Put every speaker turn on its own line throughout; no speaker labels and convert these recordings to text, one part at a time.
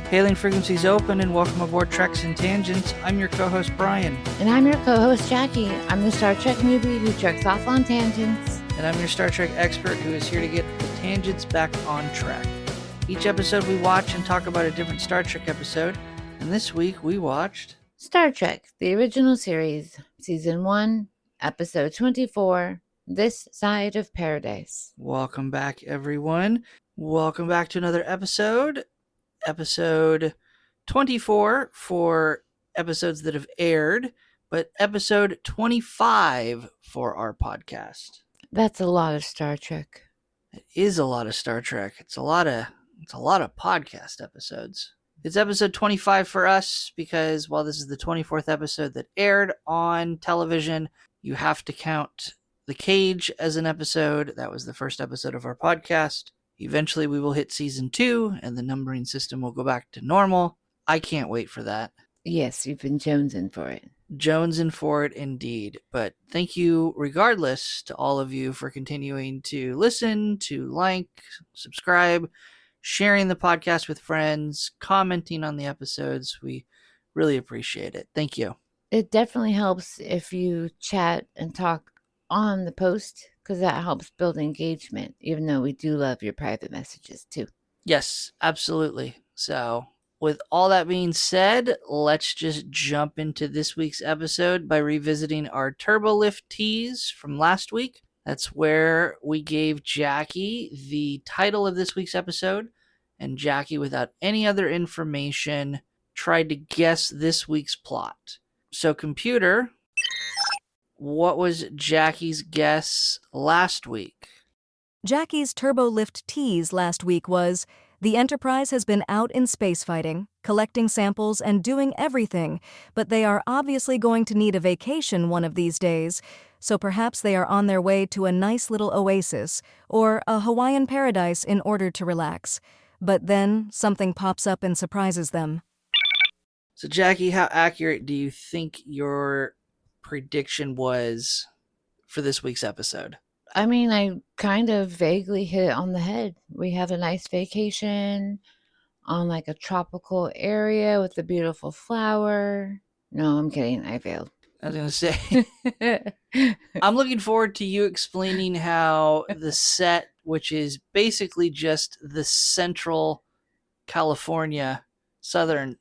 Hailing frequencies open and welcome aboard Treks and Tangents. I'm your co-host Brian.
And I'm your co-host Jaci. I'm the Star Trek newbie who treks off on tangents.
And I'm your Star Trek expert who is here to get the tangents back on track. Each episode we watch and talk about a different Star Trek episode. And this week we watched
Star Trek, the original series, Season 1, Episode 24, This Side of Paradise.
Welcome back, everyone. Welcome back to another episode. Episode 24 for episodes that have aired, but episode 25 for our podcast.
That's a lot of Star Trek.
It is a lot of Star Trek. It's a lot of podcast episodes. It's episode 25 for us because while this is the 24th episode that aired on television, you have to count The Cage as an episode. That was the first episode of our podcast. Eventually we will hit season 2 and the numbering system will go back to normal. I can't wait for that.
Yes, you've been jonesing for it.
Jonesing for it indeed. But thank you regardless to all of you for continuing to listen, to like, subscribe, sharing the podcast with friends, commenting on the episodes. We really appreciate it. Thank you.
It definitely helps if you chat and talk on the post, because that helps build engagement, even though we do love your private messages too.
Yes, absolutely. So with all that being said, let's just jump into this week's episode by revisiting our Turbo Lift tease from last week. That's where we gave Jaci the title of this week's episode, and Jaci, without any other information, tried to guess this week's plot. So computer, what was Jaci's guess last week?
Jaci's Turbo Lift tease last week was, the Enterprise has been out in space fighting, collecting samples and doing everything, but they are obviously going to need a vacation one of these days, so perhaps they are on their way to a nice little oasis or a Hawaiian paradise in order to relax. But then something pops up and surprises them.
So Jaci, how accurate do you think your prediction was for this week's episode?
I mean, I kind of vaguely hit it on the head. We have a nice vacation on like a tropical area with a beautiful flower. No, I'm kidding. I failed.
I was going to say, I'm looking forward to you explaining how the set, which is basically just the central California southern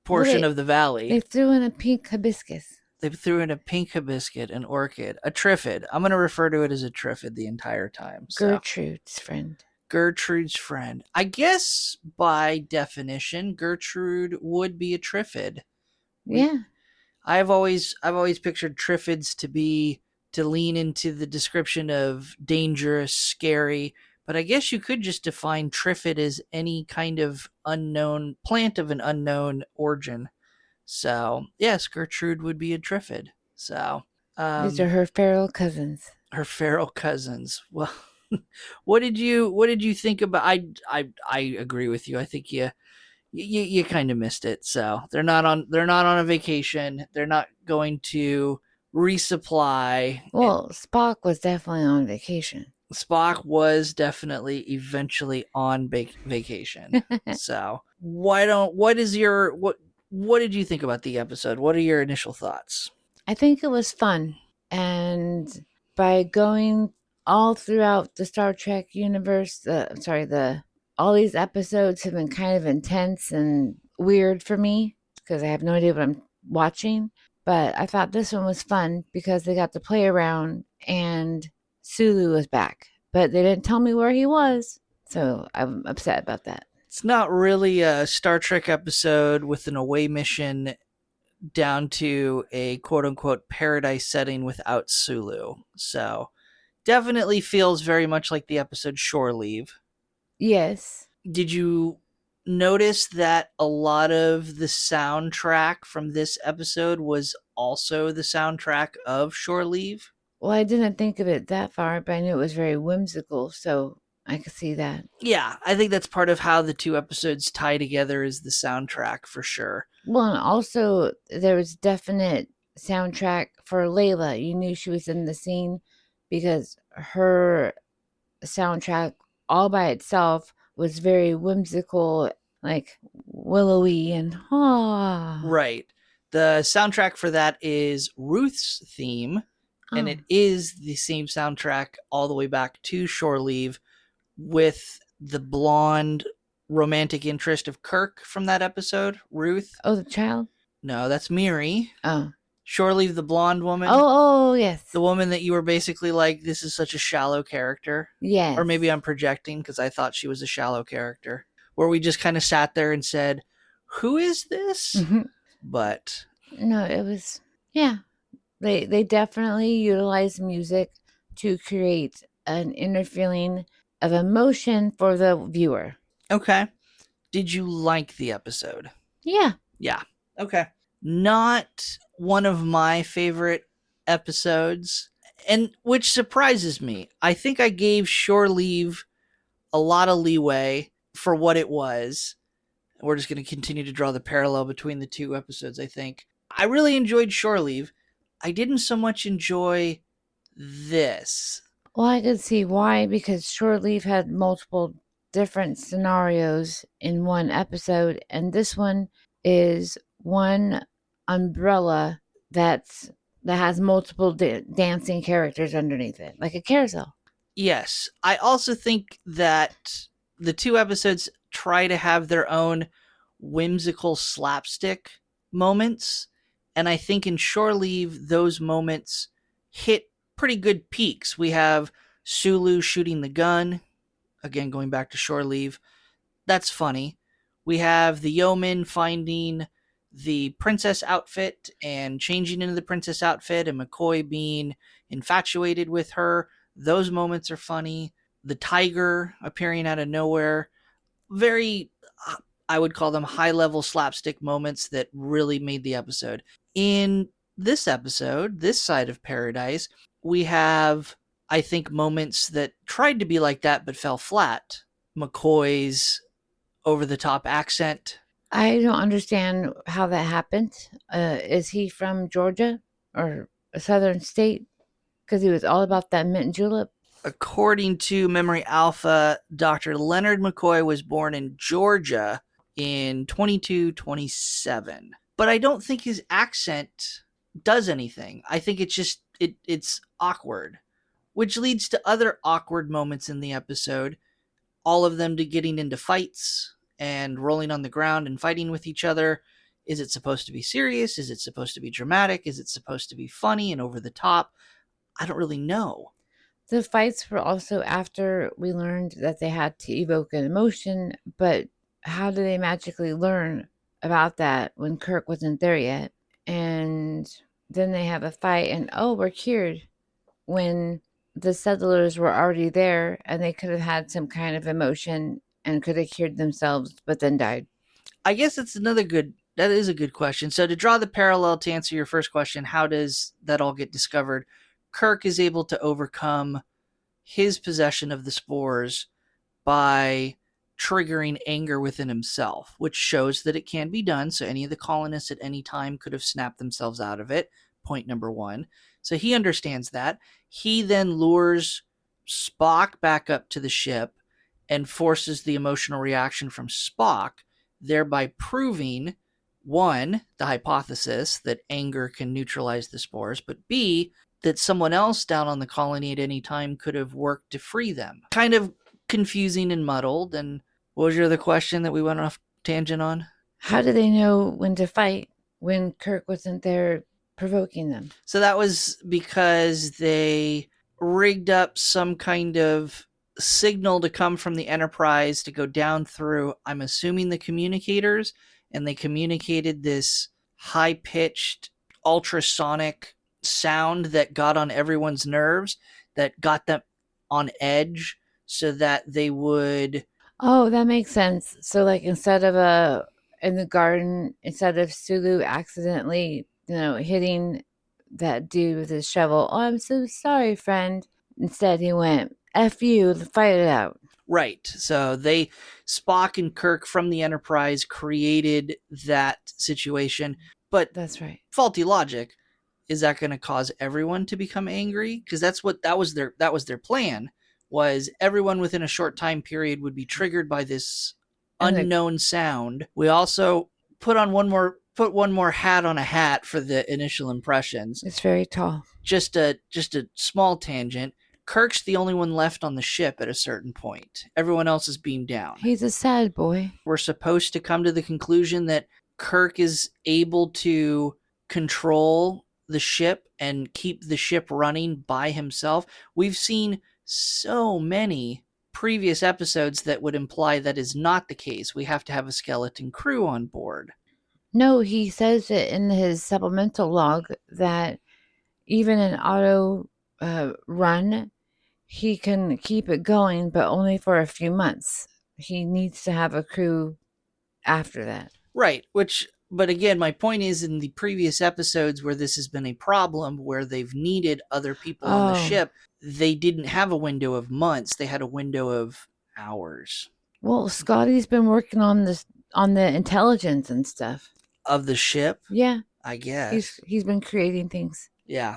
portion of the valley.
They threw in a pink hibiscus.
They threw in a pink hibiscus, an orchid, a triffid. I'm going to refer to it as a triffid the entire time. So.
Gertrude's friend.
Gertrude's friend. I guess by definition, Gertrude would be a triffid.
Yeah.
I've always pictured triffids to lean into the description of dangerous, scary, but I guess you could just define triffid as any kind of unknown plant of an unknown origin. So, yes, Gertrude would be a triffid. So,
these are her feral cousins.
Her feral cousins. Well, what did you think about? I agree with you. I think you kind of missed it. So they're not on a vacation. They're not going to resupply.
Well, Spock was definitely on vacation.
Spock was definitely eventually on vacation. So what did you think about the episode? What are your initial thoughts?
I think it was fun. And by going all throughout the Star Trek universe, all these episodes have been kind of intense and weird for me because I have no idea what I'm watching. But I thought this one was fun because they got to play around and Sulu was back. But they didn't tell me where he was. So I'm upset about that.
It's not really a Star Trek episode with an away mission down to a quote-unquote paradise setting without Sulu. So definitely feels very much like the episode Shore Leave.
Yes.
Did you notice that a lot of the soundtrack from this episode was also the soundtrack of Shore Leave?
Well, I didn't think of it that far, but I knew it was very whimsical, so I could see that.
Yeah, I think that's part of how the two episodes tie together is the soundtrack for sure.
Well, and also there was definite soundtrack for Layla. You knew she was in the scene because her soundtrack all by itself was very whimsical like willowy and
Right. The soundtrack for that is Ruth's theme, and it is the same soundtrack all the way back to Shore Leave with the blonde romantic interest of Kirk from that episode, Ruth.
Oh, the child?
No, that's Miri.
Oh.
Shore Leave, the blonde woman.
Oh, yes.
The woman that you were basically like, this is such a shallow character.
Yes.
Or maybe I'm projecting because I thought she was a shallow character. Where we just kind of sat there and said, who is this?
Mm-hmm.
But
no, it was, yeah. They definitely utilize music to create an inner feeling of emotion for the viewer.
Okay. Did you like the episode?
Yeah.
Yeah. Okay. Not one of my favorite episodes, and which surprises me. I think I gave Shore Leave a lot of leeway for what it was. We're just going to continue to draw the parallel between the two episodes, I think. I really enjoyed Shore Leave. I didn't so much enjoy this.
Well, I could see why, because Shore Leave had multiple different scenarios in one episode, and this one is one umbrella that has multiple dancing characters underneath it, like a carousel.
Yes. I also think that the two episodes try to have their own whimsical slapstick moments. And I think in Shore Leave, those moments hit pretty good peaks. We have Sulu shooting the gun. Again, going back to Shore Leave. That's funny. We have the yeoman finding the princess outfit and changing into the princess outfit, and McCoy being infatuated with her. Those moments are funny. The tiger appearing out of nowhere. Very, I would call them high-level slapstick moments that really made the episode. In this episode, this side of paradise, we have, I think, moments that tried to be like that but fell flat. McCoy's over-the-top accent.
I don't understand how that happened. Is he from Georgia or a southern state? Because he was all about that mint julep.
According to Memory Alpha, Dr. Leonard McCoy was born in Georgia in 2227. But I don't think his accent does anything. I think it's just, it's awkward. Which leads to other awkward moments in the episode. All of them to getting into fights and rolling on the ground and fighting with each other. Is it supposed to be serious? Is it supposed to be dramatic? Is it supposed to be funny and over the top? I don't really know.
The fights were also after we learned that they had to evoke an emotion, but how did they magically learn about that when Kirk wasn't there yet? And then they have a fight and, oh, we're cured, when the settlers were already there and they could have had some kind of emotion and could have cured themselves, but then died.
I guess that is a good question. So to draw the parallel to answer your first question, how does that all get discovered? Kirk is able to overcome his possession of the spores by triggering anger within himself, which shows that it can be done. So any of the colonists at any time could have snapped themselves out of it. Point number one. So he understands that. He then lures Spock back up to the ship and forces the emotional reaction from Spock, thereby proving, one, the hypothesis that anger can neutralize the spores, but B, that someone else down on the colony at any time could have worked to free them. Kind of confusing and muddled. And what was your other question that we went off tangent on?
How do they know when to fight when Kirk wasn't there provoking them?
So that was because they rigged up some kind of signal to come from the Enterprise to go down through, I'm assuming, the communicators, and they communicated this high-pitched ultrasonic sound that got on everyone's nerves, that got them on edge so that they would...
Oh, that makes sense. So like in the garden, instead of Sulu accidentally, hitting that dude with his shovel, oh, I'm so sorry, friend. Instead he went, F you, fight it out.
Right. So Spock and Kirk from the Enterprise created that situation. But
that's right.
Faulty logic. Is that going to cause everyone to become angry? Because that was their plan, was everyone within a short time period would be triggered by this unknown sound. We also put one more hat on a hat for the initial impressions.
It's very tall.
Just a small tangent. Kirk's the only one left on the ship at a certain point. Everyone else is beamed down.
He's a sad boy.
We're supposed to come to the conclusion that Kirk is able to control the ship and keep the ship running by himself. We've seen so many previous episodes that would imply that is not the case. We have to have a skeleton crew on board.
No, he says it in his supplemental log that even an auto run, he can keep it going, but only for a few months. He needs to have a crew after that.
Right, but again, my point is in the previous episodes where this has been a problem, where they've needed other people on the ship, they didn't have a window of months. They had a window of hours.
Well, Scotty's been working on the intelligence and stuff.
Of the ship?
Yeah.
I guess.
He's been creating things.
Yeah.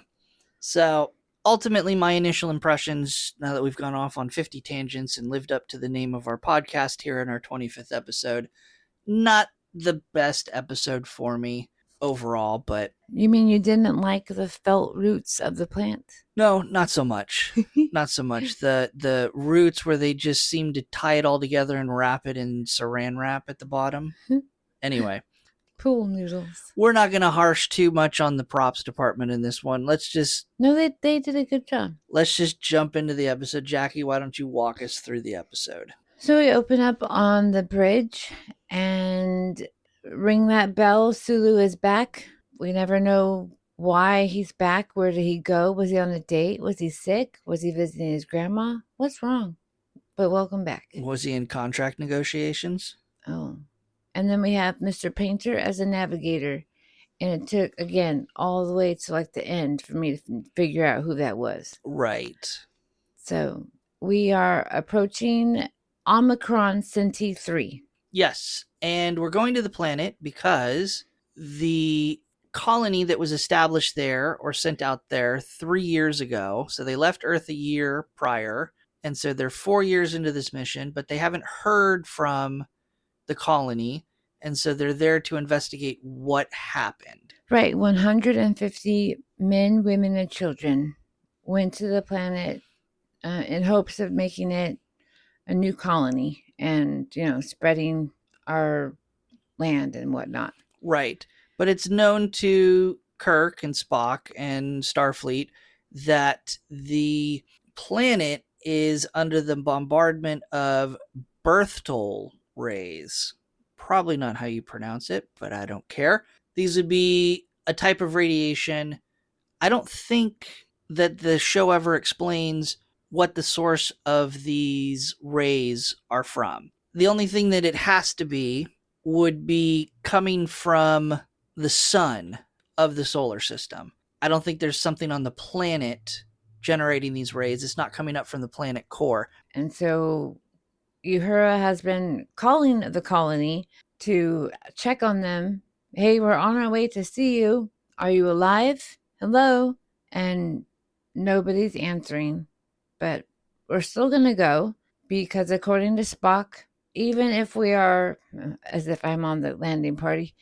So ultimately, my initial impressions, now that we've gone off on 50 tangents and lived up to the name of our podcast here in our 25th episode, not the best episode for me overall, but...
You mean you didn't like the felt roots of the plant?
No, not so much. Not so much. The roots where they just seem to tie it all together and wrap it in saran wrap at the bottom. Anyway.
Pool noodles.
We're not going to harsh too much on the props department in this one. Let's just...
No, they did a good job.
Let's just jump into the episode. Jackie, why don't you walk us through the episode?
So we open up on the bridge and ring that bell. Sulu is back. We never know why he's back. Where did he go? Was he on a date? Was he sick? Was he visiting his grandma? What's wrong? But welcome back.
Was he in contract negotiations?
Oh. And then we have Mr. Painter as a navigator. And it took, again, all the way to like the end for me to figure out who that was.
Right.
So we are approaching Omicron Centi 3.
Yes. And we're going to the planet because the colony that was established there or sent out there 3 years ago, so they left Earth a year prior, and so they're 4 years into this mission, but they haven't heard from the colony, and so they're there to investigate what happened.
Right. 150 men, women, and children went to the planet in hopes of making it a new colony and, spreading our land and whatnot.
Right. But it's known to Kirk and Spock and Starfleet that the planet is under the bombardment of birth toll rays. Probably not how you pronounce it, but I don't care. These would be a type of radiation. I don't think that the show ever explains what the source of these rays are from. The only thing that it has to be would be coming from the sun of the solar system. I don't think there's something on the planet generating these rays. It's not coming up from the planet core.
And so Uhura has been calling the colony to check on them. Hey, we're on our way to see you. Are you alive? Hello? And nobody's answering. But we're still going to go because according to Spock, even if we are, as if I'm on the landing party,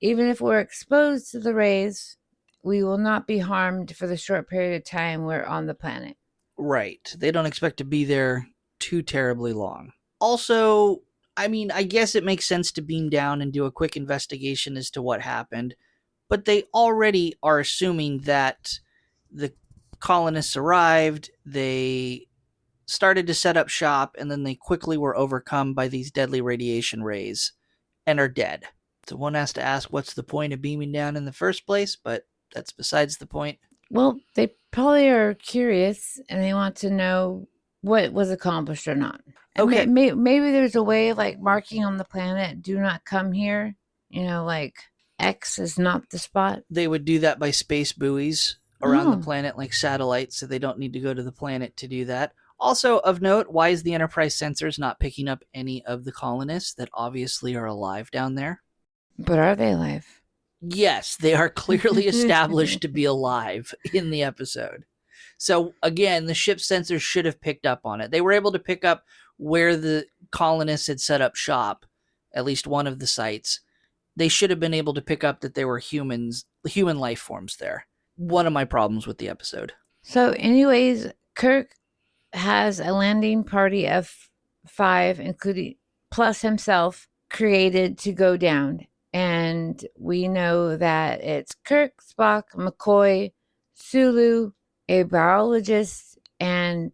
even if we're exposed to the rays, we will not be harmed for the short period of time we're on the planet.
Right. They don't expect to be there too terribly long. Also, I mean, I guess it makes sense to beam down and do a quick investigation as to what happened, but they already are assuming that the colonists arrived, they started to set up shop, and then they quickly were overcome by these deadly radiation rays and are dead. So one has to ask, what's the point of beaming down in the first place? But that's besides the point.
Well, they probably are curious and they want to know what was accomplished or not. And
Okay.
Maybe there's a way of like marking on the planet, do not come here. Like X is not the spot.
They would do that by space buoys around the planet, like satellites, so they don't need to go to the planet to do that. Also, of note, why is the Enterprise sensors not picking up any of the colonists that obviously are alive down there?
But are they alive?
Yes, they are clearly established to be alive in the episode. So again, the ship sensors should have picked up on it. They were able to pick up where the colonists had set up shop, at least one of the sites, they should have been able to pick up that there were human life forms there. One of my problems with the episode.
So, anyways, Kirk has a landing party of 5, including plus himself, created to go down. And we know that it's Kirk, Spock, McCoy, Sulu, a biologist, and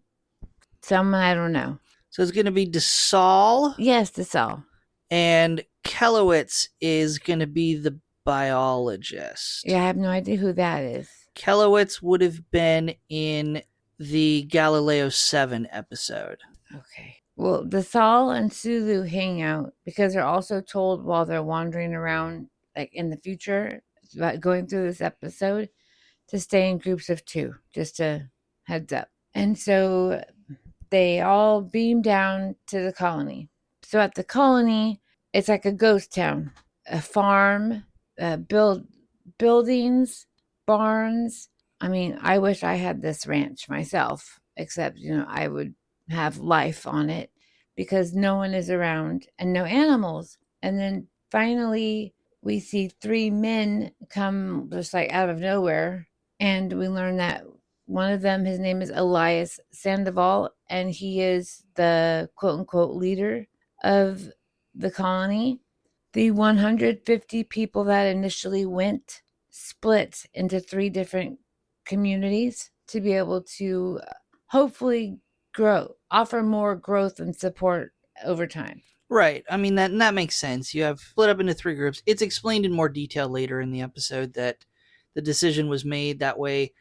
someone I don't know.
So it's going to be DeSalle.
Yes, that's all.
And Kelowitz is going to be the biologist.
Yeah, I have no idea who that is.
Kelowitz would have been in the Galileo 7 episode.
Okay. Well, the Thal and Sulu hang out because they're also told while they're wandering around, like in the future, about going through this episode, to stay in groups of 2, just a heads up. And so they all beam down to the colony. So at the colony, it's like a ghost town, a farm, buildings, barns. I mean, I wish I had this ranch myself, except, I would have life on it because no one is around and no animals. And then finally, we see 3 men come just like out of nowhere. And we learn that one of them, his name is Elias Sandoval, and he is the quote unquote leader of the colony. The 150 people that initially went split into 3 different communities to be able to hopefully offer more growth and support over time.
Right. I mean, that makes sense. You have split up into 3 groups. It's explained in more detail later in the episode that the decision was made that way.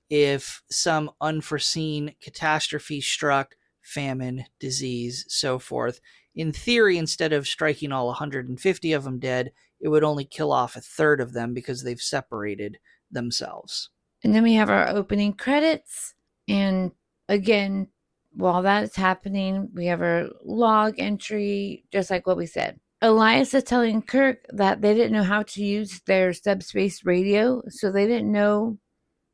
If some unforeseen catastrophe struck, famine, disease, so forth, in theory, instead of striking all 150 of them dead, it would only kill off a third of them because they've separated themselves.
And then we have our opening credits. And again, while that's happening, we have our log entry, just like what we said. Elias is telling Kirk that they didn't know how to use their subspace radio, so they didn't know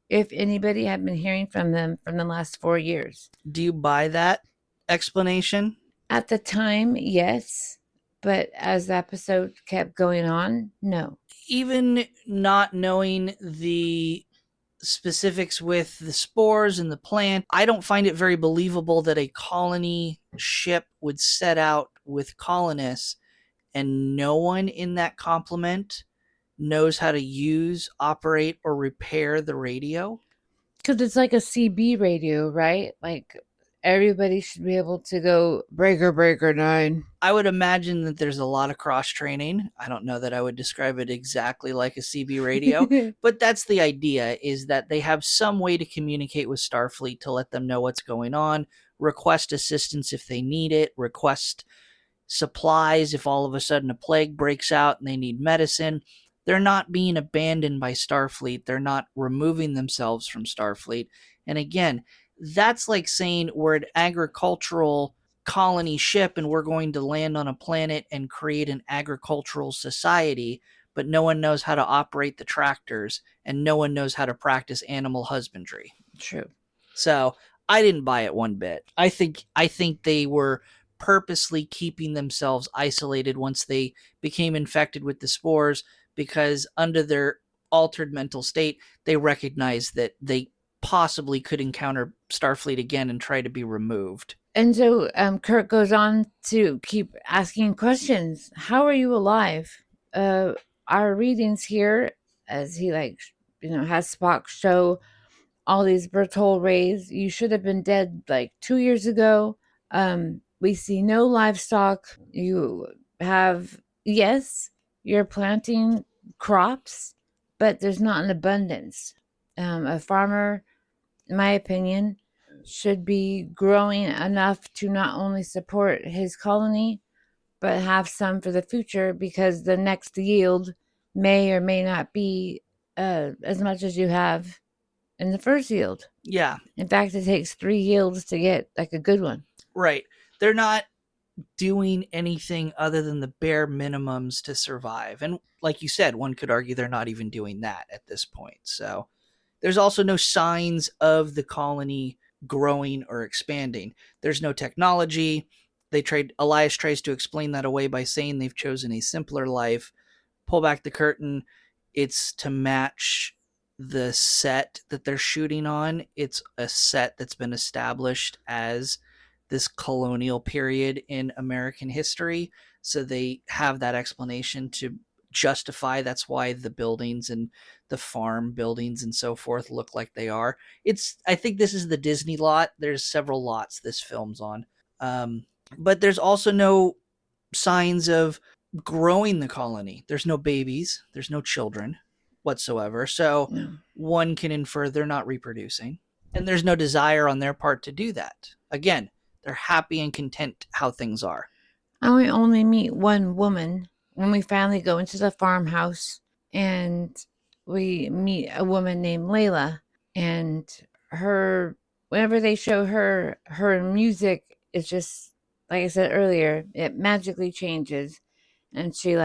if anybody had been hearing from them from the last 4 years.
Do you buy that explanation?
At the time, yes. But as the episode kept going on, no.
Even not knowing the specifics with the spores and the plant, I don't find it very believable that a colony ship would set out with colonists and no one in that complement knows how to use, operate, or repair the radio.
Because it's like a CB radio, right? Like everybody should be able to go breaker 9.
I would imagine that there's a lot of cross training. I don't know that I would describe it exactly like a CB radio, but that's the idea, is that they have some way to communicate with Starfleet to let them know what's going on, request assistance if they need it, request supplies if all of a sudden a plague breaks out and they need medicine. They're not being abandoned by Starfleet. They're not removing themselves from Starfleet. And again, that's like saying we're an agricultural colony ship and we're going to land on a planet and create an agricultural society, but no one knows how to operate the tractors and no one knows how to practice animal husbandry.
True.
So I didn't buy it one bit. I think they were purposely keeping themselves isolated once they became infected with the spores, because under their altered mental state, they recognized that they possibly could encounter Starfleet again and try to be removed.
And so Kirk goes on to keep asking questions. How are you alive? Our readings here, as he has Spock show all these Berthold rays. You should have been dead like 2 years ago. We see no livestock. You have, yes, you're planting crops, but there's not an abundance. A farmer, in my opinion, should be growing enough to not only support his colony, but have some for the future, because the next yield may or may not be as much as you have in the first yield.
Yeah.
In fact, it takes 3 yields to get like a good one.
Right. They're not doing anything other than the bare minimums to survive. And like you said, one could argue they're not even doing that at this point. So there's also no signs of the colony growing or expanding. There's no technology. Elias tries to explain that away by saying they've chosen a simpler life. Pull back the curtain. It's to match the set that they're shooting on. It's a set that's been established as this colonial period in American history. So they have that explanation to justify that's why the buildings and the farm buildings and so forth look like they are. I think this is the Disney lot. There's several lots this film's on. But there's also no signs of growing the colony. There's no babies, there's no children whatsoever. So one can infer they're not reproducing. And there's no desire on their part to do that. Again, they're happy and content how things are.
And we only meet one woman when we finally go into the farmhouse, and we meet a woman named Layla. And whenever they show her music is just, like I said earlier, it magically changes. And she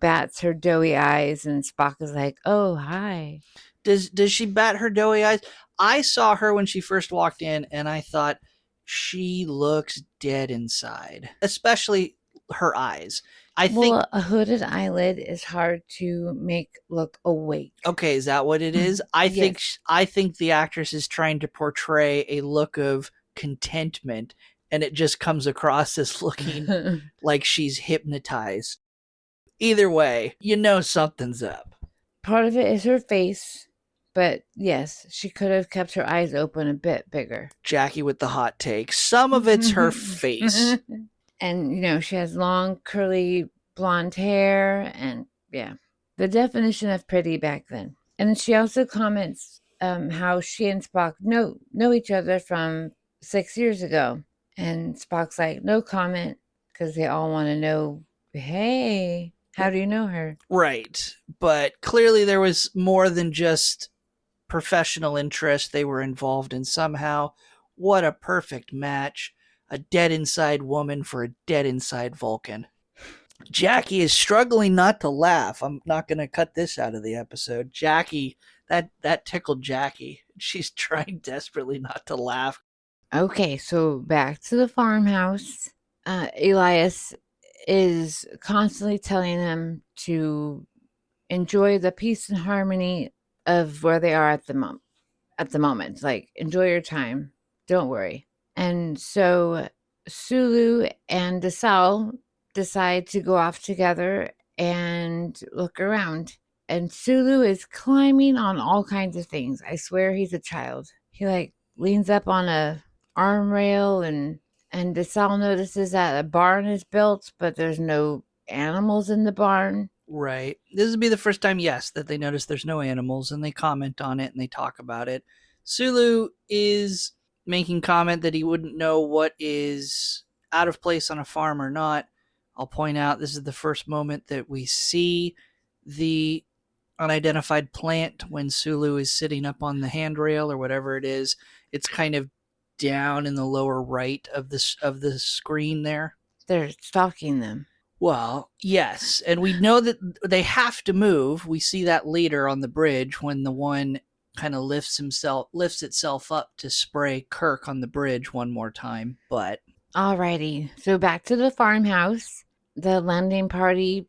bats her doughy eyes, and Spock is like, "Oh, hi."
Does she bat her doughy eyes? I saw her when she first walked in, and I thought she looks dead inside, especially her eyes. I think
a hooded eyelid is hard to make look awake.
Okay, is that what it is? I think the actress is trying to portray a look of contentment, and it just comes across as looking like she's hypnotized. Either way, something's up.
Part of it is her face, but yes, she could have kept her eyes open a bit bigger.
Jaci with the hot take. Some of it's her face.
And, she has long, curly, blonde hair, and the definition of pretty back then. And she also comments how she and Spock know each other from 6 years ago. And Spock's like, no comment, because they all want to know, hey, how do you know her?
Right. But clearly there was more than just professional interest they were involved in somehow. What a perfect match. A dead inside woman for a dead inside Vulcan. Jaci is struggling not to laugh. I'm not going to cut this out of the episode. Jaci, that tickled Jaci. She's trying desperately not to laugh.
Okay, so back to the farmhouse. Elias is constantly telling them to enjoy the peace and harmony of where they are at the moment. Like, enjoy your time. Don't worry. And so Sulu and Desal decide to go off together and look around. And Sulu is climbing on all kinds of things. I swear he's a child. He leans up on a arm rail, and Desal notices that a barn is built, but there's no animals in the barn.
Right. This would be the first time, yes, that they notice there's no animals, and they comment on it and they talk about it. Sulu is making comment that he wouldn't know what is out of place on a farm or not. I'll point out this is the first moment that we see the unidentified plant when Sulu is sitting up on the handrail or whatever it is. It's kind of down in the lower right of the screen there.
They're stalking them.
Well, yes, and we know that they have to move. We see that later on the bridge when the one kind of lifts itself up to spray Kirk on the bridge one more time. But
alrighty, so back to the farmhouse. The landing party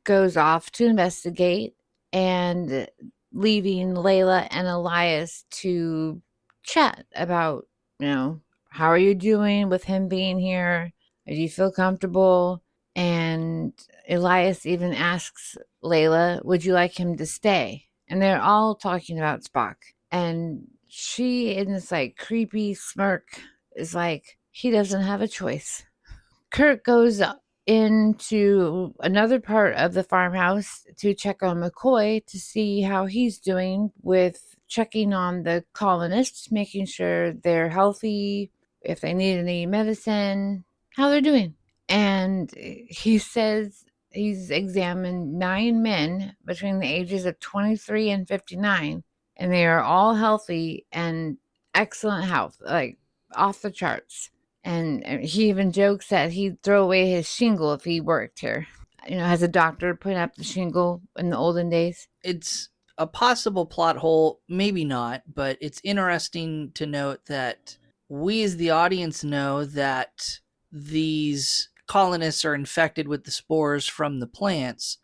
goes off to investigate, and leaving Layla and Elias to chat about, how are you doing with him being here? Do you feel comfortable? And Elias even asks Layla, would you like him to stay? And they're all talking about Spock. And she, in this creepy smirk, is like, he doesn't have a choice. Kirk goes into another part of the farmhouse to check on McCoy to see how he's doing with checking on the colonists, making sure they're healthy, if they need any medicine, how they're doing. And he says he's examined 9 men between the ages of 23 and 59, and they are all healthy and excellent health, off the charts. And he even jokes that he'd throw away his shingle if he worked here. Has a doctor put up the shingle in the olden days?
It's a possible plot hole, maybe not, but it's interesting to note that we as the audience know that these colonists are infected with the spores from the plants,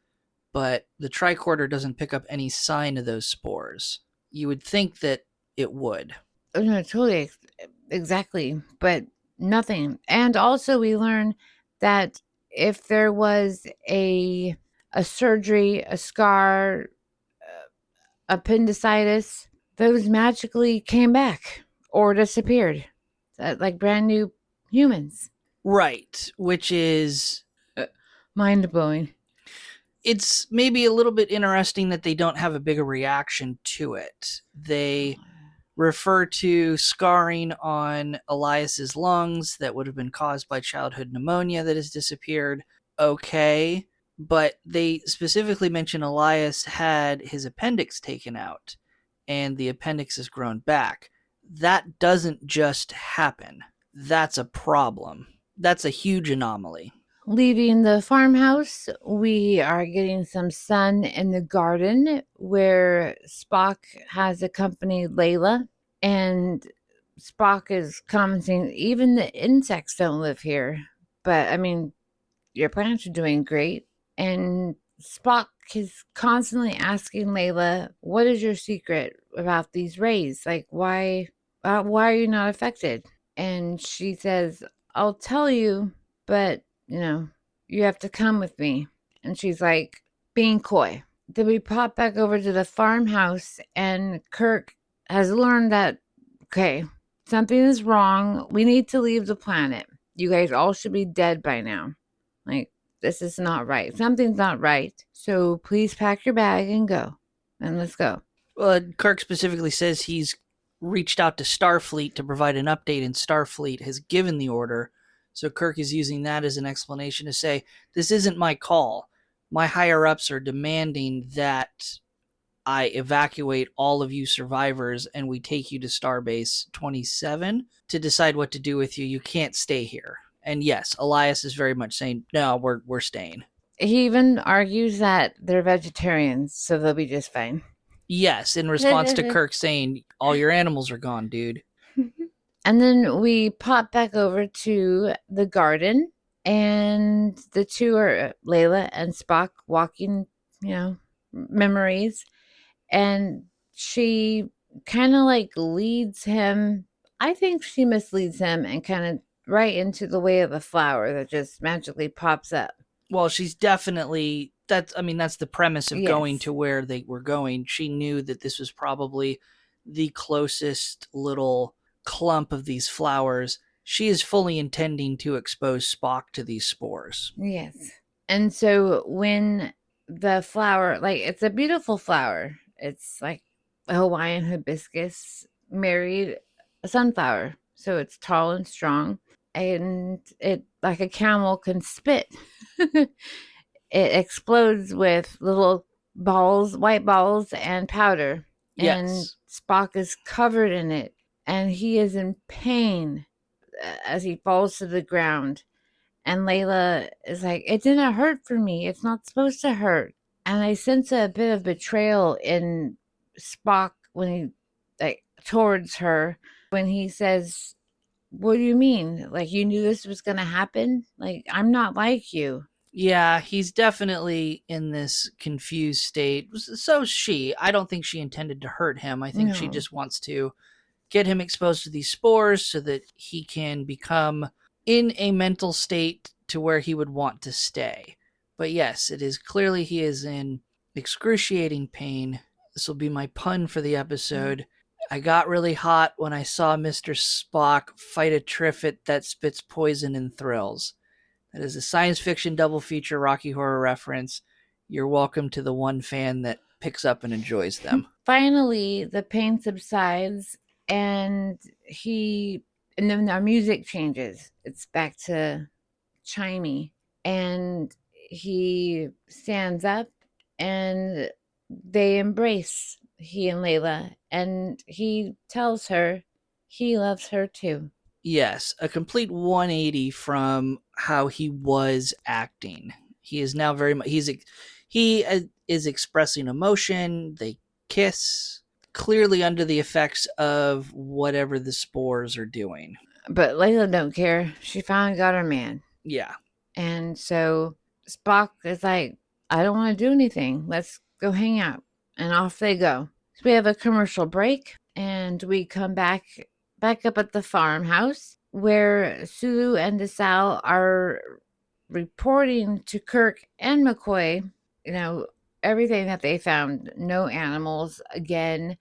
but the tricorder doesn't pick up any sign of those spores. You would think that it would.
Oh, no, totally, exactly, but nothing. And also, we learn that if there was a surgery, a scar, appendicitis, those magically came back or disappeared, like brand new humans.
Right, which is
mind blowing.
It's maybe a little bit interesting that they don't have a bigger reaction to it. They refer to scarring on Elias's lungs that would have been caused by childhood pneumonia that has disappeared. Okay, but they specifically mention Elias had his appendix taken out and the appendix has grown back. That doesn't just happen. That's a problem. That's a huge anomaly.
Leaving the farmhouse, we are getting some sun in the garden where Spock has accompanied Layla, and Spock is commenting, even the insects don't live here. But I mean, your plants are doing great. And Spock is constantly asking Layla, what is your secret about these rays? Like, why are you not affected? And she says, I'll tell you, but you have to come with me. And she's like, being coy. Then we pop back over to the farmhouse, and Kirk has learned that, okay, something is wrong. We need to leave the planet. You guys all should be dead by now. Like, this is not right. Something's not right. So please pack your bag and go. And let's go.
Well, Kirk specifically says he's reached out to Starfleet to provide an update, and Starfleet has given the order. So Kirk is using that as an explanation to say, this isn't my call. My higher-ups are demanding that I evacuate all of you survivors and we take you to Starbase 27 to decide what to do with you. You can't stay here. And yes, Elias is very much saying, no, we're staying.
He even argues that they're vegetarians, so they'll be just fine.
Yes, in response to Kirk saying, all your animals are gone, dude.
And then we pop back over to the garden, and the two are Layla and Spock walking, memories. And she kind of like leads him. I think she misleads him and kind of right into the way of a flower that just magically pops up.
Well, she's definitely that's the premise of going to where they were going. She knew that this was probably the closest little clump of these flowers. She is fully intending to expose Spock to these spores.
Yes. And so when the flower, like, it's a beautiful flower. It's like a Hawaiian hibiscus married a sunflower. So it's tall and strong, and it, like a camel can spit. It explodes with little balls, white balls, and powder.
Yes.
And Spock is covered in it, and he is in pain as he falls to the ground. And Layla is like, it didn't hurt for me. It's not supposed to hurt. And I sense a bit of betrayal in Spock when he, like, towards her, when he says, what do you mean? Like, you knew this was going to happen? Like, I'm not like you.
Yeah, he's definitely in this confused state. So is she. I don't think she intended to hurt him. I think she just wants to get him exposed to these spores so that he can become in a mental state to where he would want to stay. But yes, it is clearly he is in excruciating pain. This will be my pun for the episode. I got really hot when I saw Mr. Spock fight a triffid that spits poison and thrills. That is a science fiction double feature Rocky Horror reference. You're welcome to the one fan that picks up and enjoys them.
Finally, the pain subsides, and then our music changes. It's back to chimey, and he stands up, and they embrace, he and Layla, and he tells her he loves her too.
Yes, a complete 180 from how he was acting. He is now very much he is expressing emotion. They kiss, clearly under the effects of whatever the spores are doing.
But Layla don't care. She finally got her man.
Yeah.
And so Spock is like, I don't want to do anything. Let's go hang out. And off they go. So we have a commercial break and we come back up at the farmhouse where Sulu and DeSalle are reporting to Kirk and McCoy, everything that they found. No animals again.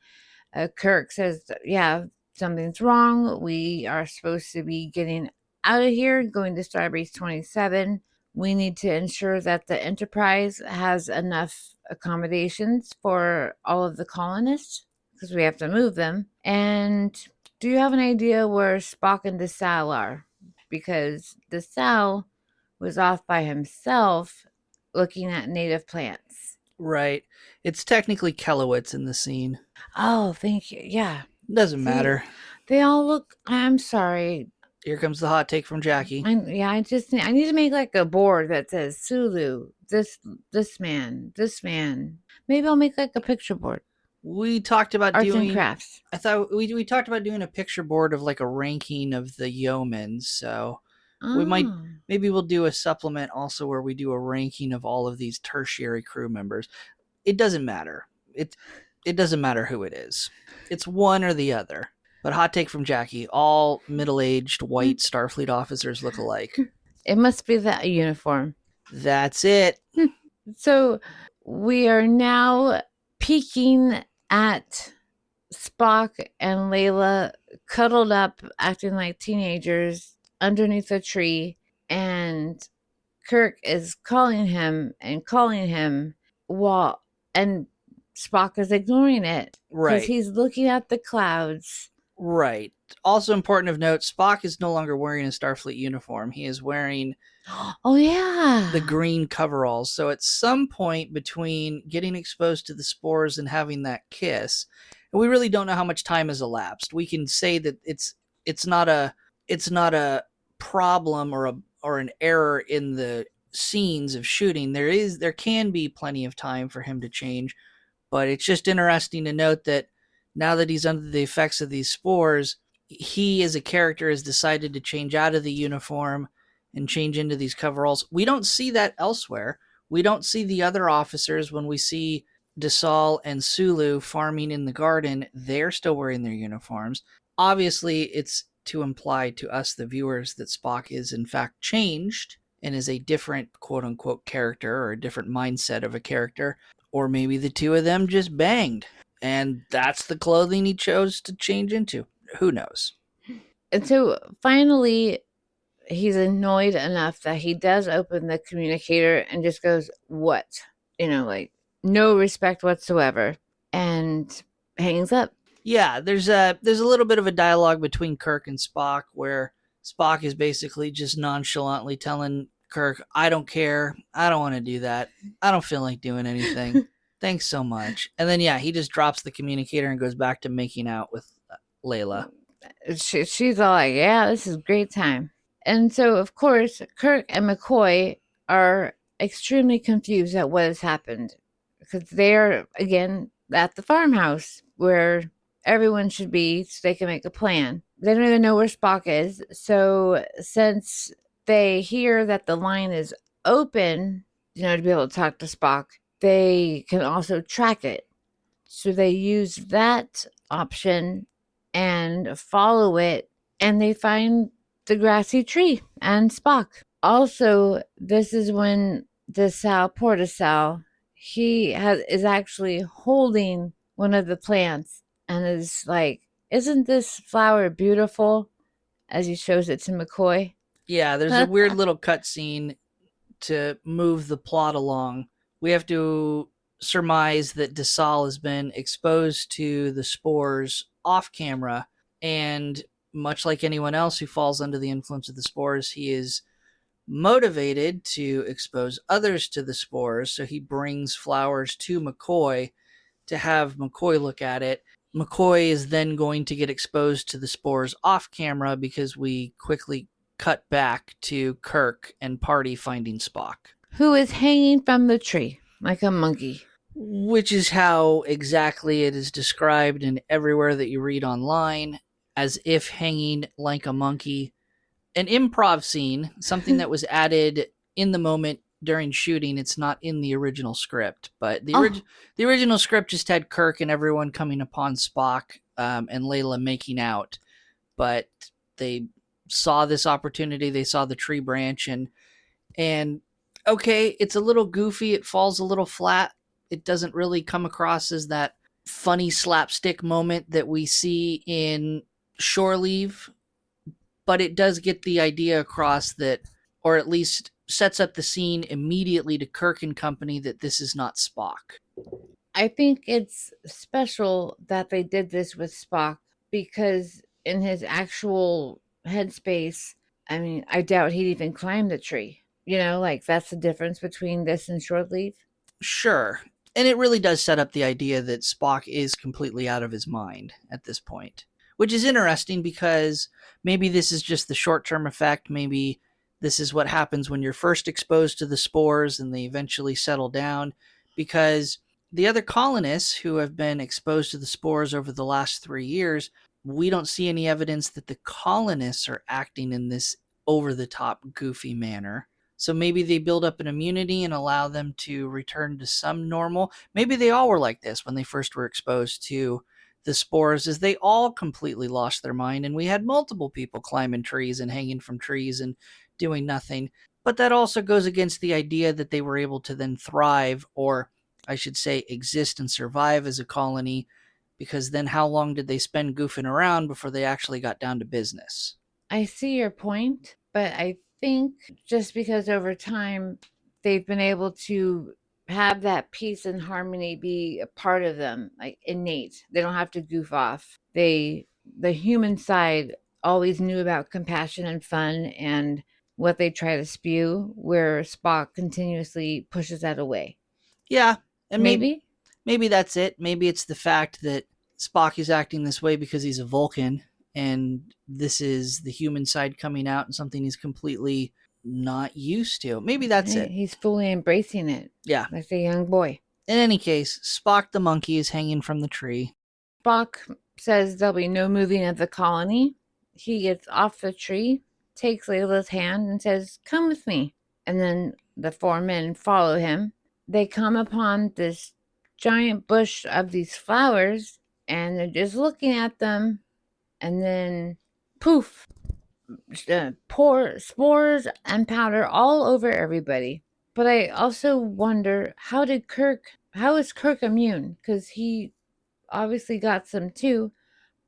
Kirk says, yeah, something's wrong. We are supposed to be getting out of here, going to Starbase 27. We need to ensure that the Enterprise has enough accommodations for all of the colonists because we have to move them. And do you have an idea where Spock and DeSalle are? Because DeSalle was off by himself looking at native plants.
Right. It's technically Kelowitz in the scene.
Oh, thank you. Yeah.
Doesn't matter.
They all look. I'm sorry.
Here comes the hot take from Jaci.
I need to make like a board that says Sulu, this man. Maybe I'll make like a picture board.
We talked about
Arts
doing
and crafts.
I thought we talked about doing a picture board of like a ranking of the yeomen. So maybe we'll do a supplement also where we do a ranking of all of these tertiary crew members. It doesn't matter. It doesn't matter who it is. It's one or the other. But hot take from Jaci, all middle-aged white Starfleet officers look alike.
It must be that uniform.
That's it.
So we are now peeking at Spock and Layla cuddled up, acting like teenagers underneath a tree, and Kirk is calling him while and Spock is ignoring it.
Right.
Because he's looking at the clouds.
Right. Also important of note, Spock is no longer wearing a Starfleet uniform. He is wearing the green coveralls. So at some point between getting exposed to the spores and having that kiss, and we really don't know how much time has elapsed. We can say that it's not a problem or an error in the scenes of shooting. There can be plenty of time for him to change, but it's just interesting to note that now that he's under the effects of these spores, he as a character has decided to change out of the uniform and change into these coveralls. We don't see that elsewhere. We don't see the other officers when we see DeSalle and Sulu farming in the garden. They're still wearing their uniforms. Obviously, it's to imply to us, the viewers, that Spock is in fact changed and is a different quote-unquote character or a different mindset of a character. Or maybe the two of them just banged. And that's the clothing he chose to change into. Who knows?
And so finally, he's annoyed enough that he does open the communicator and just goes, what? Like no respect whatsoever, and hangs up.
Yeah, there's a little bit of a dialogue between Kirk and Spock where Spock is basically just nonchalantly telling Kirk, I don't care. I don't want to do that. I don't feel like doing anything. Thanks so much. And then, he just drops the communicator and goes back to making out with Layla.
She's all like, yeah, this is a great time. And so, of course, Kirk and McCoy are extremely confused at what has happened because they're, again, at the farmhouse where everyone should be so they can make a plan. They don't even know where Spock is. So since they hear that the line is open, to be able to talk to Spock, they can also track it. So they use that option and follow it, and they find the grassy tree and Spock. Also, this is when poor DeSalle, he is actually holding one of the plants and is like, isn't this flower beautiful? As he shows it to McCoy.
Yeah, there's a weird little cutscene to move the plot along. We have to surmise that DeSalle has been exposed to the spores off camera, and much like anyone else who falls under the influence of the spores, he is motivated to expose others to the spores, so he brings flowers to McCoy to have McCoy look at it. McCoy is then going to get exposed to the spores off camera because we quickly cut back to Kirk and Party finding Spock,
who is hanging from the tree like a monkey.
Which is how exactly it is described in everywhere that you read online. as if hanging like a monkey. An improv scene, something that was added in the moment during shooting. It's not in the original script, but the original script just had Kirk and everyone coming upon Spock, and Layla making out. But they saw this opportunity. They saw the tree branch, and okay, it's a little goofy. It falls a little flat. It doesn't really come across as that funny slapstick moment that we see in Shore Leave, but it does get the idea across that, or at least sets up the scene immediately to Kirk and company that this is not Spock.
I think it's special that they did this with Spock because in his actual headspace, I mean, I doubt he'd even climb the tree. You know, like that's the difference between this and short leave.
Sure. And it really does set up the idea that Spock is completely out of his mind at this point, which is interesting because maybe this is just the short term effect. Maybe this is what happens when you're first exposed to the spores and they eventually settle down, because the other colonists who have been exposed to the spores over the last 3 years, we don't see any evidence that the colonists are acting in this over the top goofy manner. So maybe they build up an immunity and allow them to return to some normal. Maybe they all were like this when they first were exposed to the spores, as they all completely lost their mind, and we had multiple people climbing trees and hanging from trees and doing nothing. But that also goes against the idea that they were able to then thrive, or I should say exist and survive as a colony, because then how long did they spend goofing around before they actually got down to business?
I see your point, but I think just because over time they've been able to have that peace and harmony be a part of them, like innate. They don't have to goof off. The human side always knew about compassion and fun and what they try to spew, where Spock continuously pushes that away.
Yeah, and
Maybe.
maybe that's it. Maybe it's the fact that Spock is acting this way because he's a Vulcan, and this is the human side coming out and something he's completely not used to. Maybe that's it.
He's fully embracing it.
Yeah.
Like a young boy.
In any case, Spock the monkey is hanging from the tree.
Spock says there'll be no moving of the colony. He gets off the tree, takes Layla's hand, and says, "Come with me." And then the 4 men follow him. They come upon this giant bush of these flowers, and they're just looking at them. And then, poof, pour spores and powder all over everybody. But I also wonder, how is Kirk immune? Because he obviously got some too,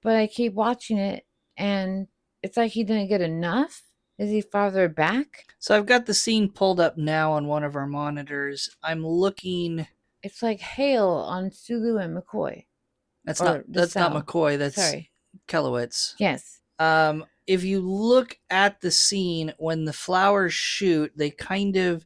but I keep watching it and it's like he didn't get enough. Is he farther back?
So I've got the scene pulled up now on one of our monitors. I'm looking.
It's like hail on Sulu and McCoy.
That's not McCoy. That's Kelowitz.
Yes.
If you look at the scene when the flowers shoot, they kind of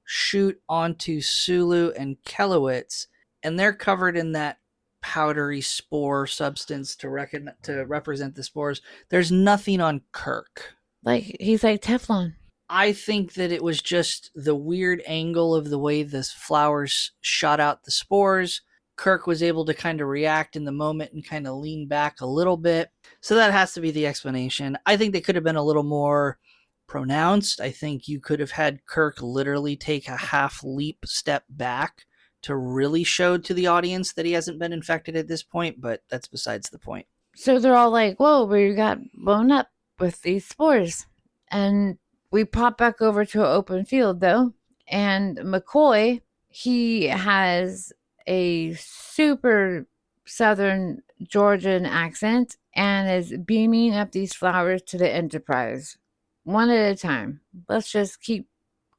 shoot onto Sulu and Kelowitz, and they're covered in that powdery spore substance to represent the spores. There's nothing on Kirk.
Like he's like Teflon.
I think that it was just the weird angle of the way the flowers shot out the spores. Kirk was able to kind of react in the moment and kind of lean back a little bit. So that has to be the explanation. I think they could have been a little more pronounced. I think you could have had Kirk literally take a half leap step back to really show to the audience that he hasn't been infected at this point, but that's besides the point.
So they're all like, "Whoa, we got blown up with these spores." And we pop back over to an open field though. And McCoy, he has a super southern Georgian accent and is beaming up these flowers to the Enterprise. One at a time. Let's just keep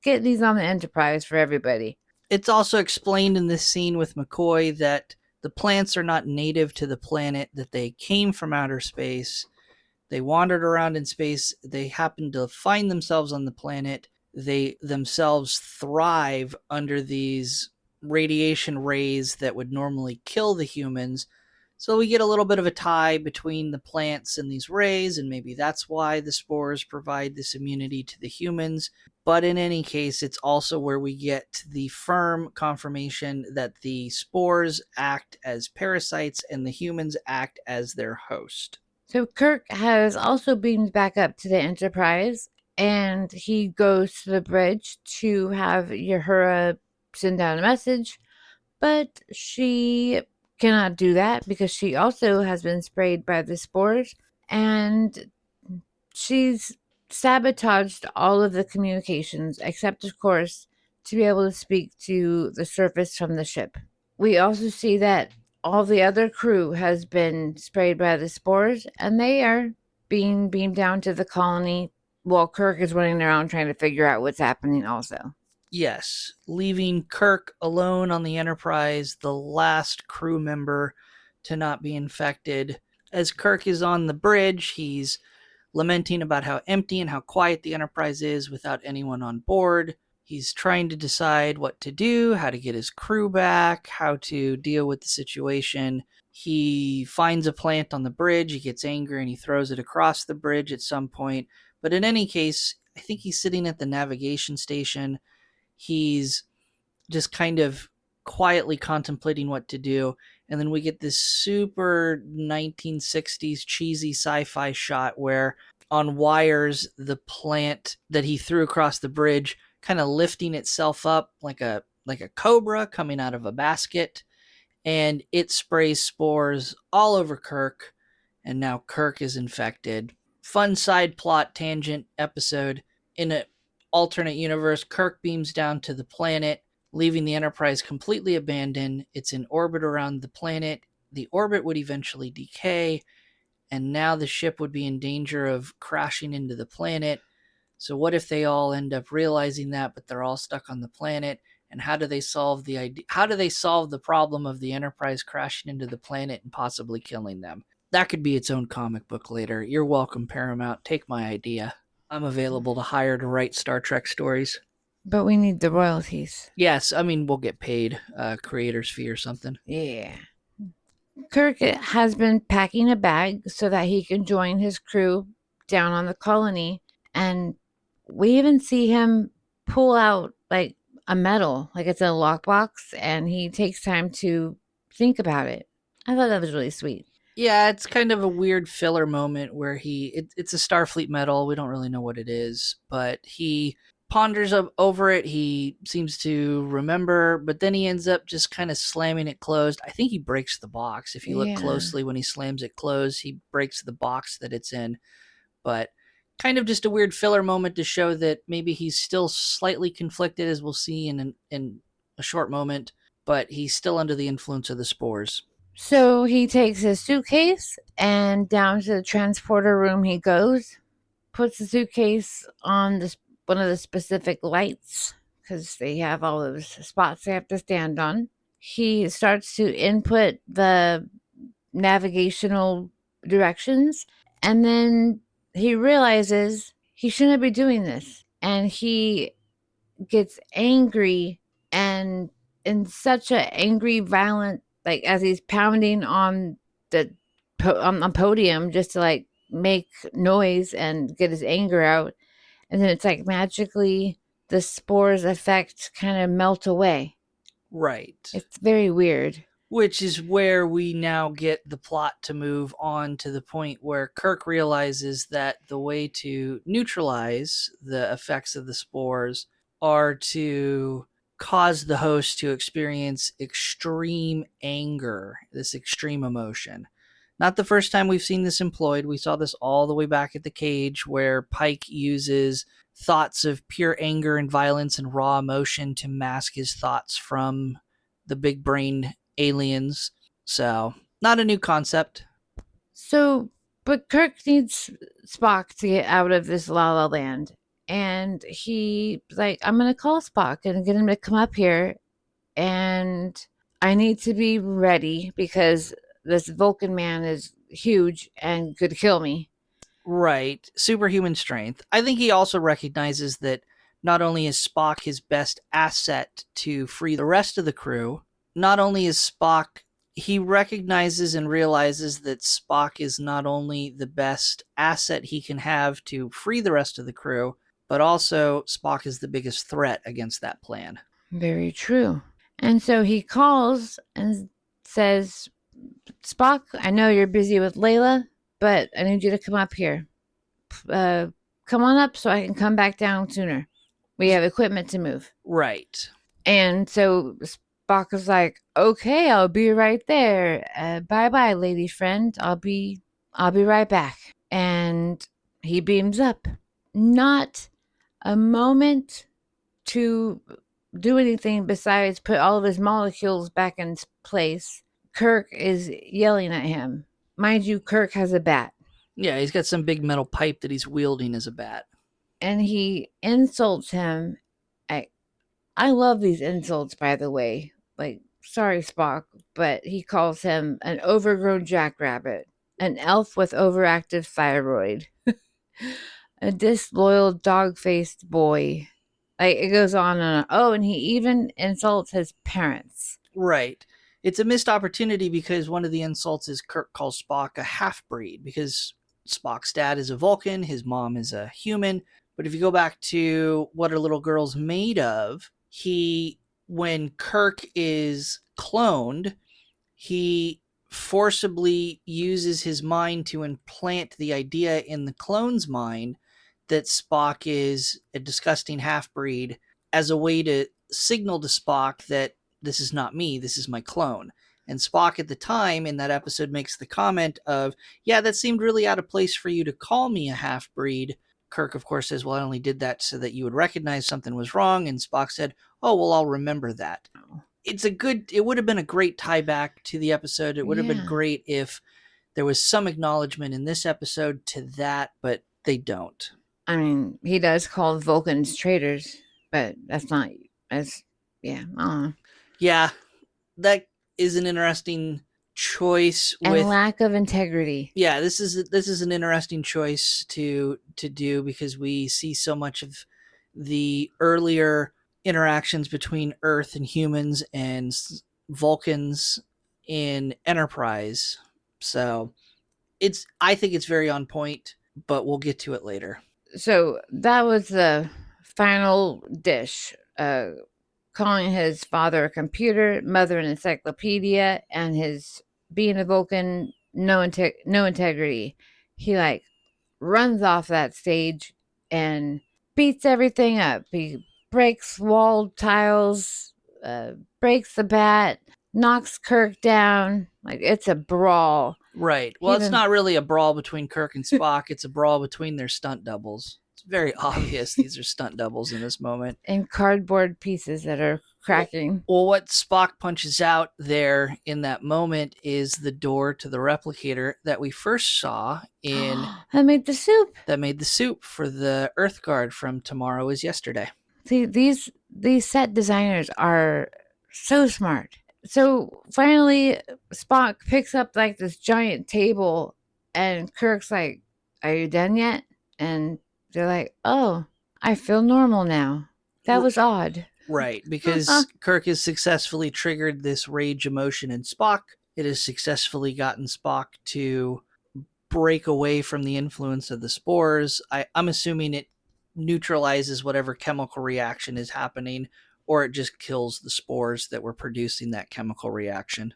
getting these on the Enterprise for everybody.
It's also explained in this scene with McCoy that the plants are not native to the planet, that they came from outer space. They wandered around in space. They happened to find themselves on the planet. They themselves thrive under these radiation rays that would normally kill the humans. So we get a little bit of a tie between the plants and these rays, and maybe that's why the spores provide this immunity to the humans. But in any case, it's also where we get the firm confirmation that the spores act as parasites and the humans act as their host.
So Kirk has also beamed back up to the Enterprise, and he goes to the bridge to have Uhura send down a message, but she cannot do that because she also has been sprayed by the spores, and she's sabotaged all of the communications, except, of course, to be able to speak to the surface from the ship. We also see that all the other crew has been sprayed by the spores, and they are being beamed down to the colony while Kirk is running around trying to figure out what's happening also.
Yes, leaving Kirk alone on the Enterprise, the last crew member to not be infected. As Kirk is on the bridge, he's lamenting about how empty and how quiet the Enterprise is without anyone on board. He's trying to decide what to do, how to get his crew back, how to deal with the situation. He finds a plant on the bridge, he gets angry, and he throws it across the bridge at some point. But in any case, I think he's sitting at the navigation station. He's just kind of quietly contemplating what to do. And then we get this super 1960s cheesy sci fi shot where on wires, the plant that he threw across the bridge kind of lifting itself up like a cobra coming out of a basket, and it sprays spores all over Kirk, and now Kirk is infected. Fun side plot tangent episode. In an alternate universe, Kirk beams down to the planet, leaving the Enterprise completely abandoned. It's in orbit around the planet. The orbit would eventually decay, and now the ship would be in danger of crashing into the planet. So what if they all end up realizing that, but they're all stuck on the planet? And how do they solve the idea? How do they solve the problem of the Enterprise crashing into the planet and possibly killing them? That could be its own comic book later. You're welcome, Paramount. Take my idea. I'm available to hire to write Star Trek stories.
But we need the royalties.
Yes, I mean, we'll get paid a creator's fee or something.
Yeah. Kirk has been packing a bag so that he can join his crew down on the colony, and we even see him pull out like a medal, like it's in a lockbox, and he takes time to think about it. I thought that was really sweet.
Yeah, it's kind of a weird filler moment where it's a Starfleet medal. We don't really know what it is, but he ponders over it. He seems to remember, but then he ends up just kind of slamming it closed. I think he breaks the box. If you look closely when he slams it closed, he breaks the box that it's in. But kind of just a weird filler moment to show that maybe he's still slightly conflicted, as we'll see in a short moment, but he's still under the influence of the spores.
So he takes his suitcase and down to the transporter room he goes, puts the suitcase on one of the specific lights because they have all those spots they have to stand on. He starts to input the navigational directions, and then he realizes he shouldn't be doing this, and he gets angry, and in such an angry, violent, like as he's pounding on the on the podium just to like make noise and get his anger out, and then it's like magically the spores effect kind of melt away.
Right.
It's very weird.
Which is where we now get the plot to move on to the point where Kirk realizes that the way to neutralize the effects of the spores are to cause the host to experience extreme anger, this extreme emotion. Not the first time we've seen this employed. We saw this all the way back at the Cage, where Pike uses thoughts of pure anger and violence and raw emotion to mask his thoughts from the big brain aliens. So, not a new concept.
So, but Kirk needs Spock to get out of this La La Land. And he's like, I'm going to call Spock and get him to come up here. And I need to be ready because this Vulcan man is huge and could kill me.
Right. Superhuman strength. I think he also recognizes that not only is Spock his best asset to free the rest of the crew, not only is Spock, he recognizes and realizes that Spock is not only the best asset he can have to free the rest of the crew, but also Spock is the biggest threat against that plan.
Very true. And so he calls and says, Spock, I know you're busy with Layla, but I need you to come up here. Come on up so I can come back down sooner. We have equipment to move.
Right.
And so Spock is like, okay, I'll be right there. Bye-bye, lady friend. I'll be right back. And he beams up. Not a moment to do anything besides put all of his molecules back in place. Kirk is yelling at him. Mind you, Kirk has a bat.
Yeah, he's got some big metal pipe that he's wielding as a bat.
And he insults him. I love these insults, by the way. Like, sorry, Spock, but he calls him an overgrown jackrabbit, an elf with overactive thyroid, a disloyal dog-faced boy. Like, it goes on and on. Oh, and he even insults his parents.
Right. It's a missed opportunity because one of the insults is Kirk calls Spock a half-breed because Spock's dad is a Vulcan, his mom is a human. But if you go back to What Are Little Girls Made Of, when Kirk is cloned, he forcibly uses his mind to implant the idea in the clone's mind that Spock is a disgusting half-breed as a way to signal to Spock that this is not me, this is my clone. And Spock at the time in that episode makes the comment of, yeah, that seemed really out of place for you to call me a half-breed. Kirk, of course, says, well, I only did that so that you would recognize something was wrong. And Spock said, oh, well, I'll remember that. It would have been a great tie back to the episode. It would have been great if there was some acknowledgement in this episode to that, but they don't.
I mean, he does call Vulcans traitors, but that's not as, yeah, I don't know.
Yeah, that is an interesting choice
and lack of integrity.
Yeah, this is an interesting choice to do because we see so much of the earlier interactions between Earth and humans and Vulcans in Enterprise. So I think it's very on point, but we'll get to it later.
So that was the final dish. Calling his father a computer, mother an encyclopedia, and his being a Vulcan, no integrity. He like runs off that stage and beats everything up. He breaks wall tiles, breaks the bat, knocks Kirk down. Like, it's a brawl.
Right. Well, it's not really a brawl between Kirk and Spock. It's a brawl between their stunt doubles. It's very obvious these are stunt doubles in this moment.
And cardboard pieces that are cracking.
Well, what Spock punches out there in that moment is the door to the replicator that we first saw in...
That made the soup.
That made the soup for the Earth Guard from Tomorrow is Yesterday.
See, these set designers are so smart. So finally, Spock picks up like this giant table, and Kirk's like, "Are you done yet?" And they're like, "Oh, I feel normal now." That was odd.
Right, because Kirk has successfully triggered this rage emotion in Spock. It has successfully gotten Spock to break away from the influence of the spores. I'm assuming it neutralizes whatever chemical reaction is happening, or it just kills the spores that were producing that chemical reaction.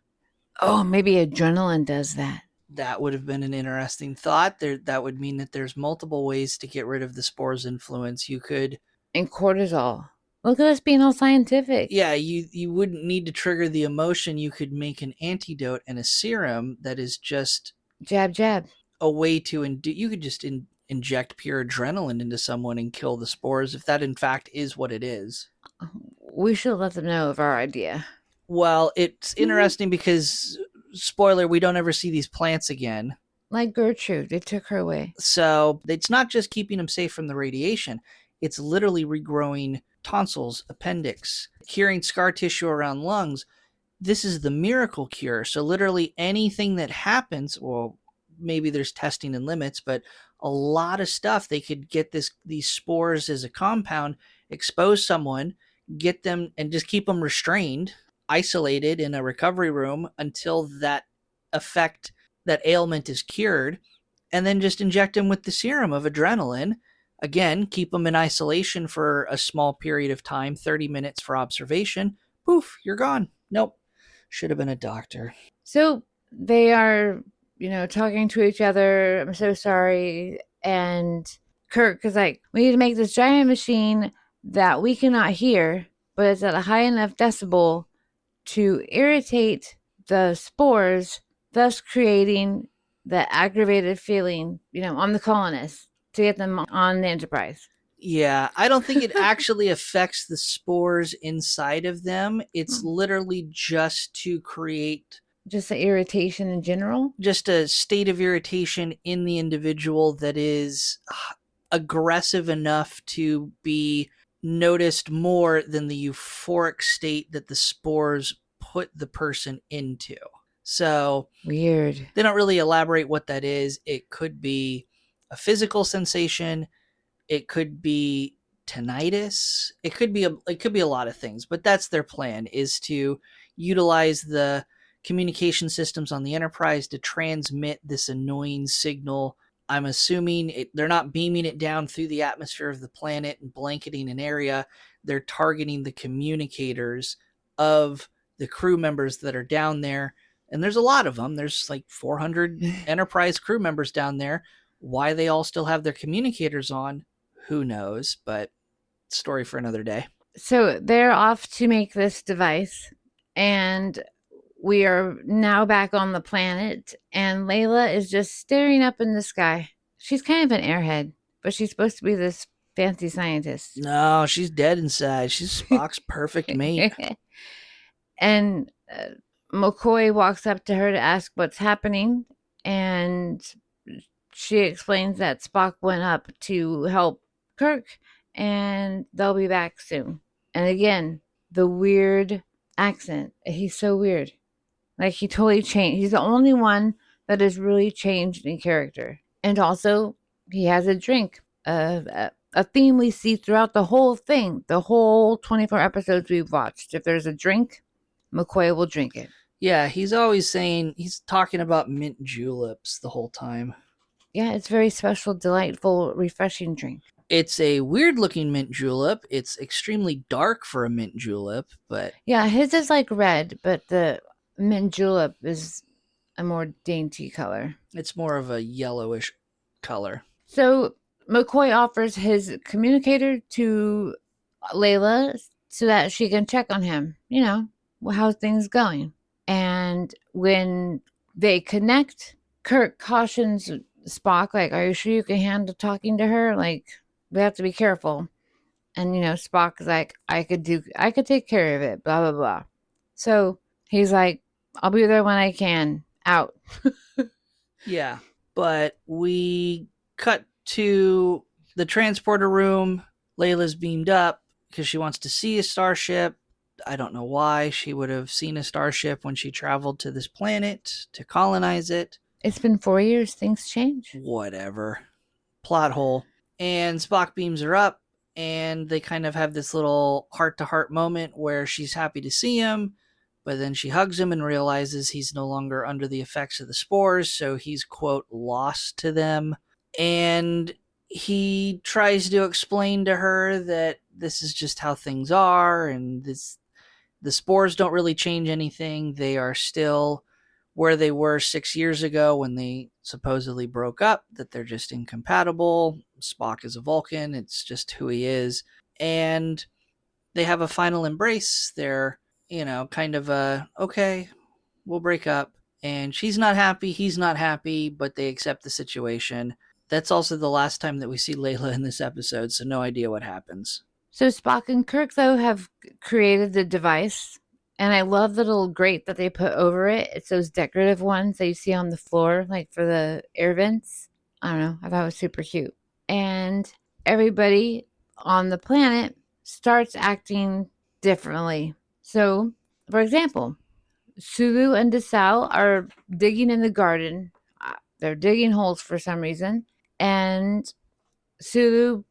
Oh, maybe adrenaline does that.
That would have been an interesting thought. That would mean that there's multiple ways to get rid of the spore's influence. You could...
And cortisol. Look at us being all scientific.
Yeah, you wouldn't need to trigger the emotion. You could make an antidote and a serum that is just...
Jab, jab.
A way to... You could just inject pure adrenaline into someone and kill the spores, if that in fact is what it is.
We should let them know of our idea.
Well, it's interesting because, spoiler, we don't ever see these plants again.
Like Gertrude, they took her away.
So it's not just keeping them safe from the radiation. It's literally regrowing tonsils, appendix, curing scar tissue around lungs. This is the miracle cure. So literally anything that happens, well, maybe there's testing and limits, but a lot of stuff, they could get these spores as a compound, expose someone, get them, and just keep them restrained, isolated in a recovery room until that ailment is cured, and then just inject them with the serum of adrenaline. Again, keep them in isolation for a small period of time, 30 minutes for observation. Poof, you're gone. Nope. Should have been a doctor.
So they are, talking to each other. I'm so sorry. And Kirk is like, we need to make this giant machine that we cannot hear, but it's at a high enough decibel to irritate the spores, thus creating the aggravated feeling, on the colonists to get them on the Enterprise.
Yeah, I don't think it actually affects the spores inside of them. It's literally just to create
just the irritation in general.
Just a state of irritation in the individual that is aggressive enough to be noticed more than the euphoric state that the spores put the person into. So
weird.
They don't really elaborate what that is. It could be a physical sensation. It could be tinnitus. It could be a lot of things, but that's their plan, is to utilize the communication systems on the Enterprise to transmit this annoying signal. I'm assuming they're not beaming it down through the atmosphere of the planet and blanketing an area. They're targeting the communicators of the crew members that are down there. And there's a lot of them. There's like 400 Enterprise crew members down there. Why they all still have their communicators on, who knows? But story for another day.
So they're off to make this device, and we are now back on the planet, and Layla is just staring up in the sky. She's kind of an airhead, but she's supposed to be this fancy scientist.
No, she's dead inside. She's Spock's perfect mate.
And McCoy walks up to her to ask what's happening, and she explains that Spock went up to help Kirk, and they'll be back soon. And again, the weird accent. He's so weird. Like, he totally changed. He's the only one that has really changed in character. And also, he has a drink. A theme we see throughout the whole thing. The whole 24 episodes we've watched. If there's a drink, McCoy will drink it.
Yeah, he's always saying, he's talking about mint juleps the whole time.
Yeah, it's very special, delightful, refreshing drink.
It's a weird looking mint julep. It's extremely dark for a mint julep, but...
Yeah, his is like red, but the mint julep is a more dainty color.
It's more of a yellowish color.
So McCoy offers his communicator to Layla so that she can check on him, how's things going. And when they connect, Kirk cautions Spock, like, are you sure you can handle talking to her? Like, we have to be careful. And, Spock is like, I could take care of it, blah, blah, blah. So he's like, I'll be there when I can. Out.
Yeah, but we cut to the transporter room. Layla's beamed up because she wants to see a starship. I don't know why she would have seen a starship when she traveled to this planet to colonize it.
It's been 4 years. Things change.
Whatever. Plot hole. And Spock beams her up, and they kind of have this little heart-to-heart moment where she's happy to see him, but then she hugs him and realizes he's no longer under the effects of the spores, so he's, quote, lost to them. And he tries to explain to her that this is just how things are, and the spores don't really change anything. They are still where they were 6 years ago when they supposedly broke up, that they're just incompatible. Spock is a Vulcan. It's just who he is. And they have a final embrace. They're, kind of okay, we'll break up. And she's not happy. He's not happy, but they accept the situation. That's also the last time that we see Layla in this episode, so no idea what happens.
So Spock and Kirk, though, have created the device. And I love the little grate that they put over it. It's those decorative ones that you see on the floor, like for the air vents. I don't know. I thought it was super cute. And everybody on the planet starts acting differently. So, for example, Sulu and Desau are digging in the garden. They're digging holes for some reason. And Sulu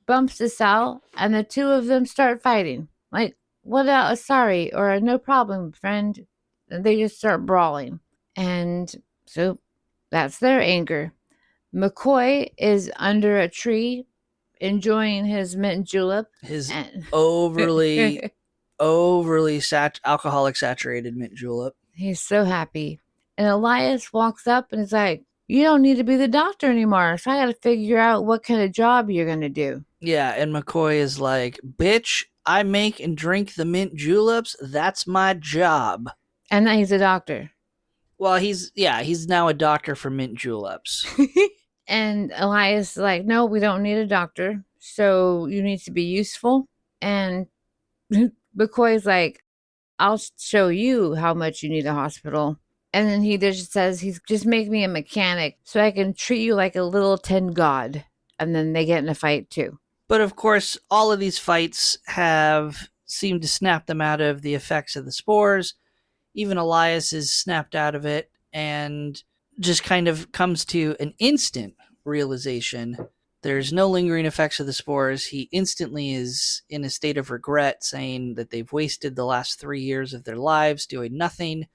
bumps Desau, and the two of them start fighting. Like, what about a sorry or a no problem, friend? And they just start brawling. And so that's their anger. McCoy is under a tree enjoying his mint julep.
His overly alcoholic saturated mint julep.
He's so happy. And Elias walks up and is like, you don't need to be the doctor anymore, so I got to figure out what kind of job you're going to do.
Yeah, and McCoy is like, bitch, I make and drink the mint juleps. That's my job.
And then he's a doctor.
Well, he's now a doctor for mint juleps.
And Elias is like, no, we don't need a doctor, so you need to be useful. And McCoy's like, I'll show you how much you need a hospital. And then he just says, he's just make me a mechanic so I can treat you like a little tin god. And then they get in a fight too.
But of course, all of these fights have seemed to snap them out of the effects of the spores. Even Elias is snapped out of it and just kind of comes to an instant realization. There's no lingering effects of the spores. He instantly is in a state of regret, saying that they've wasted the last 3 years of their lives doing nothing,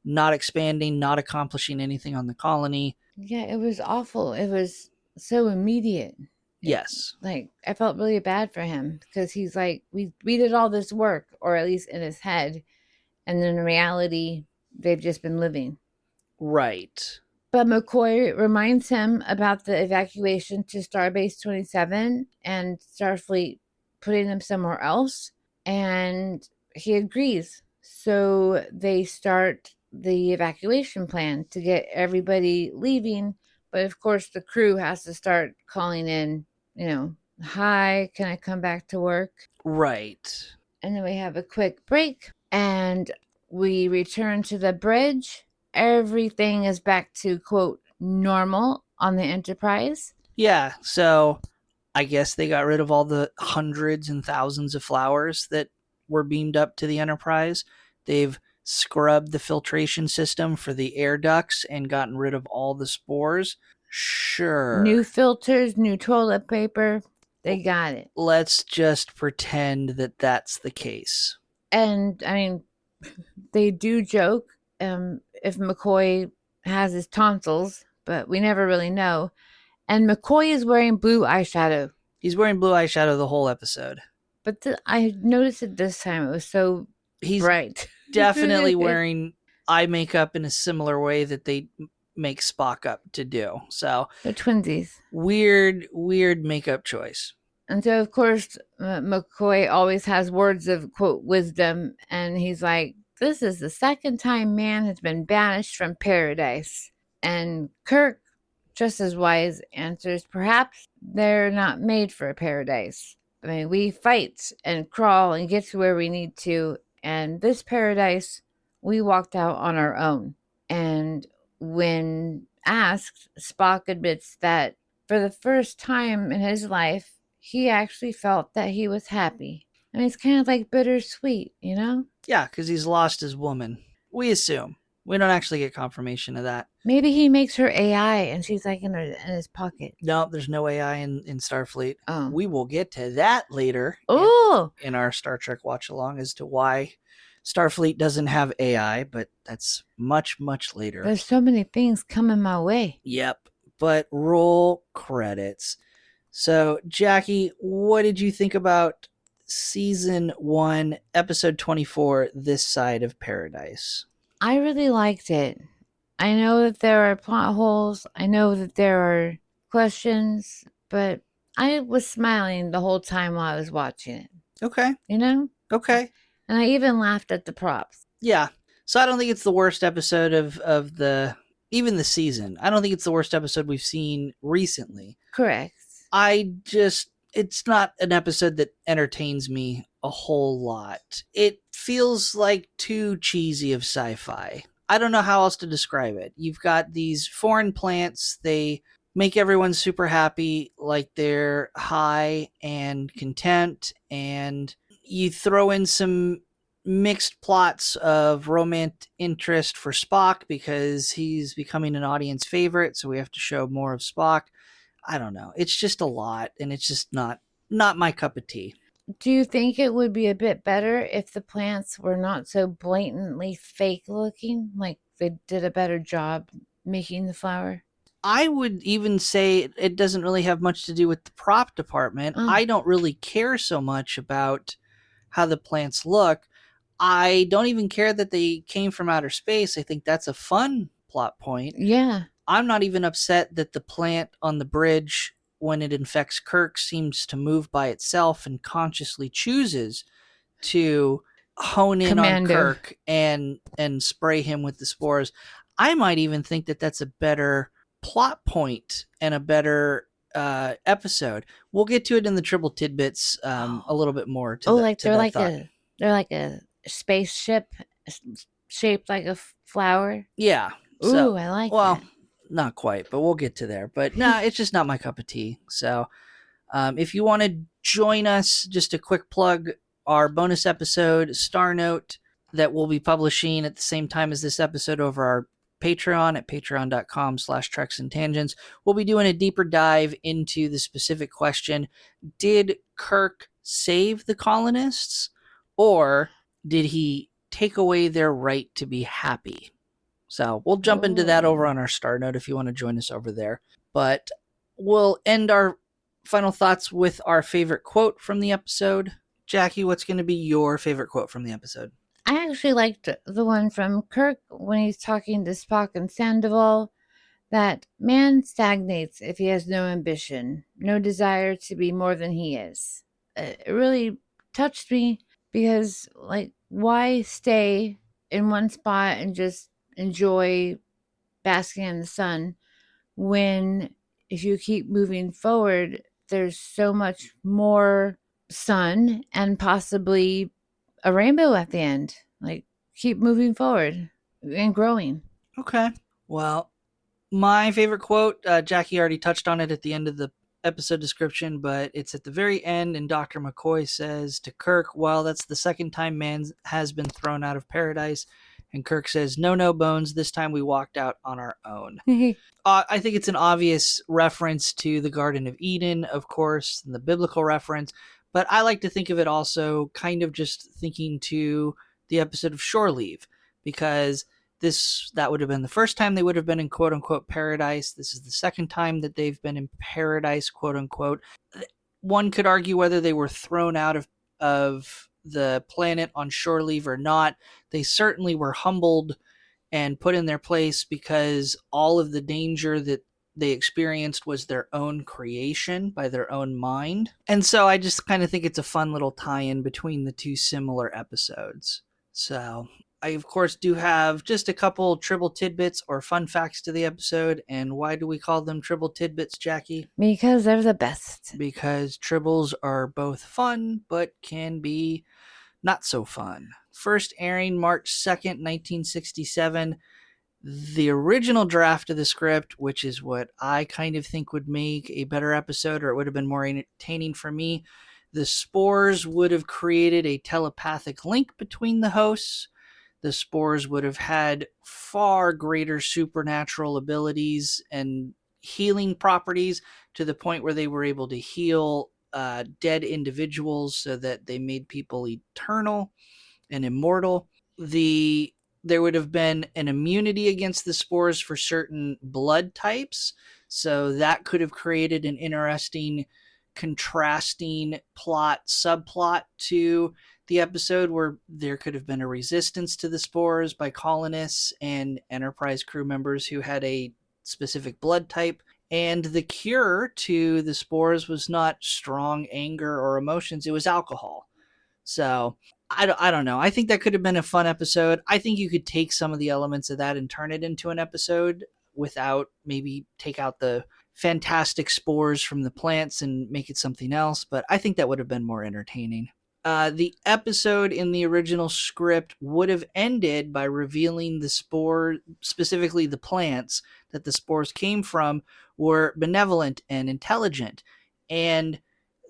not expanding, not accomplishing anything on the colony.
Yeah, it was awful. It was so immediate.
Yes.
Like, I felt really bad for him because he's like, we did all this work, or at least in his head. And then in reality, they've just been living.
Right.
But McCoy reminds him about the evacuation to Starbase 27 and Starfleet putting them somewhere else. And he agrees. So they start the evacuation plan to get everybody leaving. But of course, the crew has to start calling in, hi, can I come back to work?
Right.
And then we have a quick break and we return to the bridge. Everything is back to, quote, normal on the Enterprise.
Yeah, so I guess they got rid of all the hundreds and thousands of flowers that were beamed up to the Enterprise. They've scrubbed the filtration system for the air ducts and gotten rid of all the spores. Sure.
New filters, new toilet paper. They got it.
Let's just pretend that that's the case.
And, I mean, they do joke if McCoy has his tonsils, but we never really know. And McCoy is wearing blue eyeshadow.
He's wearing blue eyeshadow the whole episode.
But I noticed it this time. It was so bright.
Definitely wearing eye makeup in a similar way that they make Spock up to do. So
they're twinsies.
Weird makeup choice.
And so, of course, McCoy always has words of, quote, wisdom. And he's like, this is the second time man has been banished from paradise. And Kirk, just as wise, answers, perhaps they're not made for a paradise. I mean, we fight and crawl and get to where we need to. And this paradise, we walked out on our own. And when asked, Spock admits that for the first time in his life, he actually felt that he was happy. I mean, it's kind of like bittersweet,
Yeah, because he's lost his woman. We assume. We don't actually get confirmation of that.
Maybe he makes her AI and she's like in his pocket.
No, there's no AI in Starfleet.
Oh.
We will get to that later in our Star Trek Watchalong as to why Starfleet doesn't have AI, but that's much, much later.
There's so many things coming my way.
Yep, but roll credits. So, Jackie, what did you think about Season 1, Episode 24, This Side of Paradise?
I really liked it. I know that there are plot holes. I know that there are questions, but I was smiling the whole time while I was watching it.
Okay. Okay.
And I even laughed at the props.
Yeah. So I don't think it's the worst episode of even the season. I don't think it's the worst episode we've seen recently.
Correct.
It's not an episode that entertains me a whole lot. It feels like too cheesy of sci-fi. I don't know how else to describe it. You've got these foreign plants. They make everyone super happy, like they're high and content, and you throw in some mixed plots of romantic interest for Spock because he's becoming an audience favorite, so we have to show more of Spock. I don't know. It's just a lot, and it's just not my cup of tea.
Do you think it would be a bit better if the plants were not so blatantly fake looking? Like they did a better job making the flower?
I would even say it doesn't really have much to do with the prop department. I don't really care so much about how the plants look. I don't even care that they came from outer space. I think that's a fun plot point.
Yeah.
I'm not even upset that the plant on the bridge, when it infects Kirk, seems to move by itself and consciously chooses to hone in on
Commando.
Kirk and spray him with the spores. I might even think that that's a better plot point and a better episode. We'll get to it in the triple tidbits a little bit more to
like
to
they're
that
like
thought.
they're like a spaceship shaped like a flower.
Yeah.
Ooh, I like that.
Not quite, but we'll get to there. But nah, it's just not my cup of tea. So if you want to join us, just a quick plug, our bonus episode, Star Note, that we'll be publishing at the same time as this episode over our Patreon at patreon.com/treks and tangents. We'll be doing a deeper dive into the specific question: did Kirk save the colonists, or did he take away their right to be happy? So we'll jump into that over on our Star Note if you want to join us over there. But we'll end our final thoughts with our favorite quote from the episode. Jaci, what's going to be your favorite quote from the episode?
I actually liked the one from Kirk when he's talking to Spock and Sandoval, that man stagnates if he has no ambition, no desire to be more than he is. It really touched me because, like, why stay in one spot and just enjoy basking in the sun when if you keep moving forward, there's so much more sun and possibly a rainbow at the end. Like, keep moving forward and growing.
Okay. Well, my favorite quote, Jaci already touched on it at the end of the episode description, but it's at the very end, and Dr. McCoy says to Kirk, well, that's the second time man has been thrown out of paradise. And Kirk says, no, Bones, this time we walked out on our own. I think it's an obvious reference to the Garden of Eden, of course, and the biblical reference, but I like to think of it also kind of just thinking to the episode of Shore Leave, because that would have been the first time they would have been in quote unquote paradise. This is the second time that they've been in paradise, quote unquote. One could argue whether they were thrown out of the planet on shore leave or not. They certainly were humbled and put in their place because all of the danger that they experienced was their own creation by their own mind. And so I just kind of think it's a fun little tie-in between the two similar episodes. So I, of course, do have just a couple triple tidbits or fun facts to the episode. And why do we call them triple tidbits, Jaci?
Because they're the best.
Because tribbles are both fun, but can be not so fun. First airing March 2nd, 1967. The original draft of the script, which is what I kind of think would make a better episode, or it would have been more entertaining for me, the spores would have created a telepathic link between the hosts. The spores would have had far greater supernatural abilities and healing properties to the point where they were able to heal dead individuals so that they made people eternal and immortal. There would have been an immunity against the spores for certain blood types, so that could have created an interesting contrasting subplot to the episode, where there could have been a resistance to the spores by colonists and Enterprise crew members who had a specific blood type. And the cure to the spores was not strong anger or emotions, it was alcohol. So I don't know. I think that could have been a fun episode. I think you could take some of the elements of that and turn it into an episode without maybe take out the fantastic spores from the plants and make it something else. But I think that would have been more entertaining. The episode in the original script would have ended by revealing the spore, specifically the plants that the spores came from, were benevolent and intelligent. And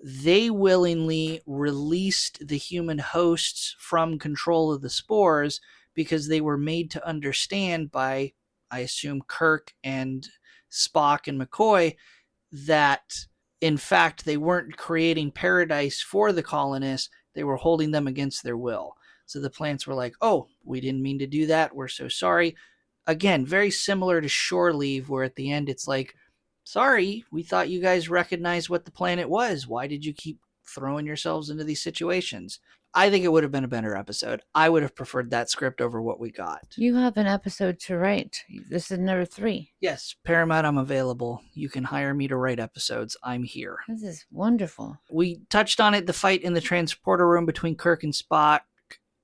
they willingly released the human hosts from control of the spores because they were made to understand by, I assume, Kirk and Spock and McCoy, that in fact they weren't creating paradise for the colonists, they were holding them against their will. So the plants were like, oh, we didn't mean to do that, we're so sorry. Again, very similar to Shore Leave, where at the end it's like, sorry, we thought you guys recognized what the planet was. Why did you keep throwing yourselves into these situations. I think it would have been a better episode. I would have preferred that script over what we got.
You have an episode to write. This is number 3.
Yes, Paramount, I'm available. You can hire me to write episodes. I'm here.
This is wonderful.
We touched on it. The fight in the transporter room between Kirk and Spock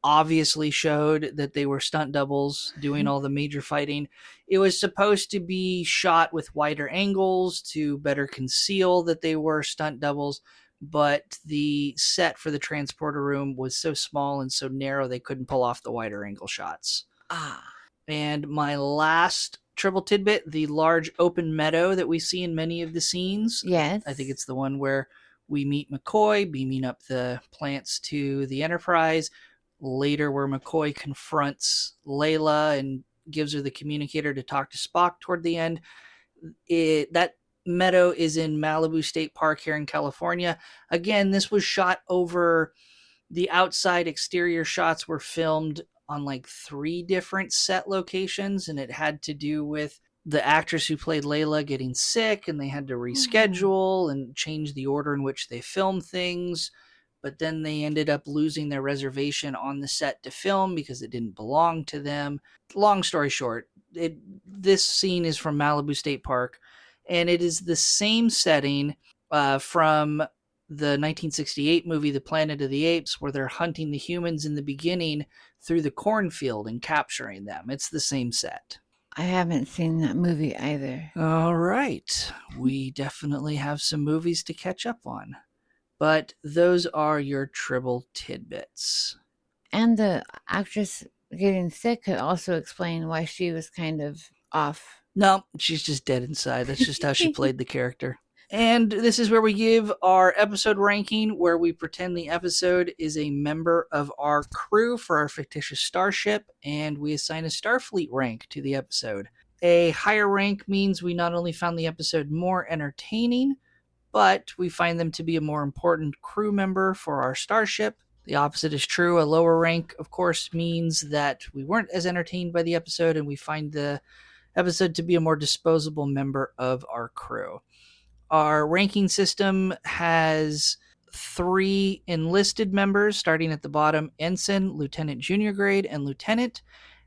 obviously showed that they were stunt doubles doing all the major fighting. It was supposed to be shot with wider angles to better conceal that they were stunt doubles, but the set for the transporter room was so small and so narrow they couldn't pull off the wider angle shots. And my last triple tidbit, the large open meadow that we see in many of the scenes.
Yes.
I think it's the one where we meet McCoy beaming up the plants to the Enterprise. Later, where McCoy confronts Layla and gives her the communicator to talk to Spock toward the end. That meadow is in Malibu State Park here in California. Again, this was shot over the outside exterior shots were filmed on like 3 different set locations, and it had to do with the actress who played Layla getting sick, and they had to reschedule and change the order in which they filmed things. But then they ended up losing their reservation on the set to film because it didn't belong to them. Long story short, this scene is from Malibu State Park, and it is the same setting from the 1968 movie The Planet of the Apes, where they're hunting the humans in the beginning through the cornfield and capturing them. It's the same set.
I haven't seen that movie either.
All right. We definitely have some movies to catch up on. But those are your Tribble tidbits.
And the actress getting sick could also explain why she was kind of off.
No, she's just dead inside. That's just how she played the character. And this is where we give our episode ranking, where we pretend the episode is a member of our crew for our fictitious starship, and we assign a Starfleet rank to the episode. A higher rank means we not only found the episode more entertaining, but we find them to be a more important crew member for our starship. The opposite is true. A lower rank, of course, means that we weren't as entertained by the episode, and we find the episode to be a more disposable member of our crew. Our ranking system has 3 enlisted members, starting at the bottom: ensign, lieutenant junior grade, and lieutenant.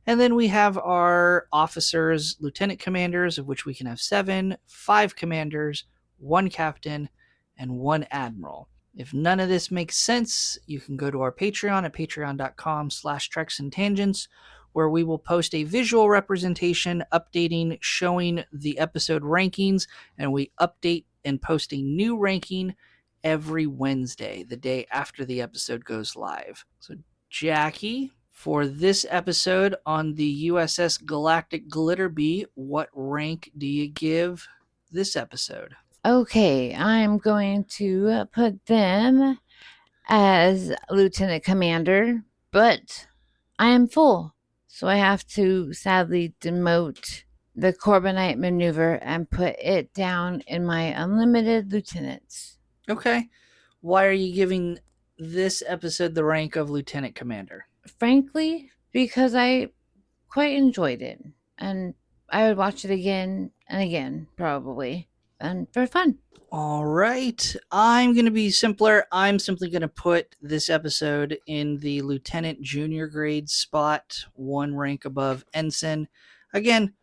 And then we have our officers, lieutenant commanders, of which we can have 7, 5 commanders, 1 captain, and 1 admiral. If none of this makes sense, you can go to our Patreon at patreon.com/TreksandTangents, where we will post a visual representation updating, showing the episode rankings, and we update and post a new ranking every Wednesday, the day after the episode goes live. So, Jackie, for this episode on the USS Galactic Glitterbee, what rank do you give this episode?
Okay, I'm going to put them as lieutenant commander, but I am full. So I have to sadly demote the Corbinite maneuver and put it down in my unlimited lieutenants.
Okay. Why are you giving this episode the rank of lieutenant commander?
Frankly, because I quite enjoyed it. And I would watch it again and again, probably. And for fun.
All right. I'm going to be simpler. I'm simply going to put this episode in the lieutenant junior grade spot, 1 rank above ensign. Again,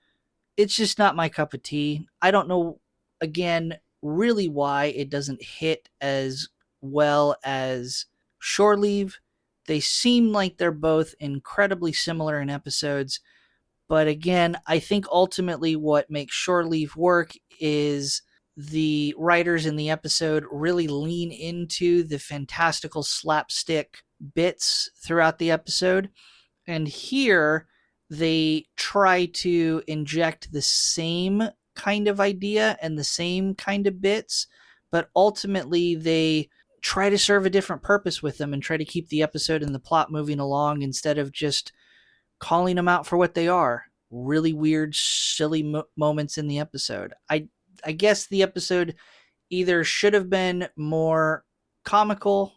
it's just not my cup of tea. I don't know, again, really why it doesn't hit as well as Shore Leave. They seem like they're both incredibly similar in episodes. But again, I think ultimately what makes Shore Leave work is the writers in the episode really lean into the fantastical slapstick bits throughout the episode. And here they try to inject the same kind of idea and the same kind of bits, but ultimately they try to serve a different purpose with them and try to keep the episode and the plot moving along instead of just calling them out for what they are. Really weird, silly moments in the episode. I guess the episode either should have been more comical,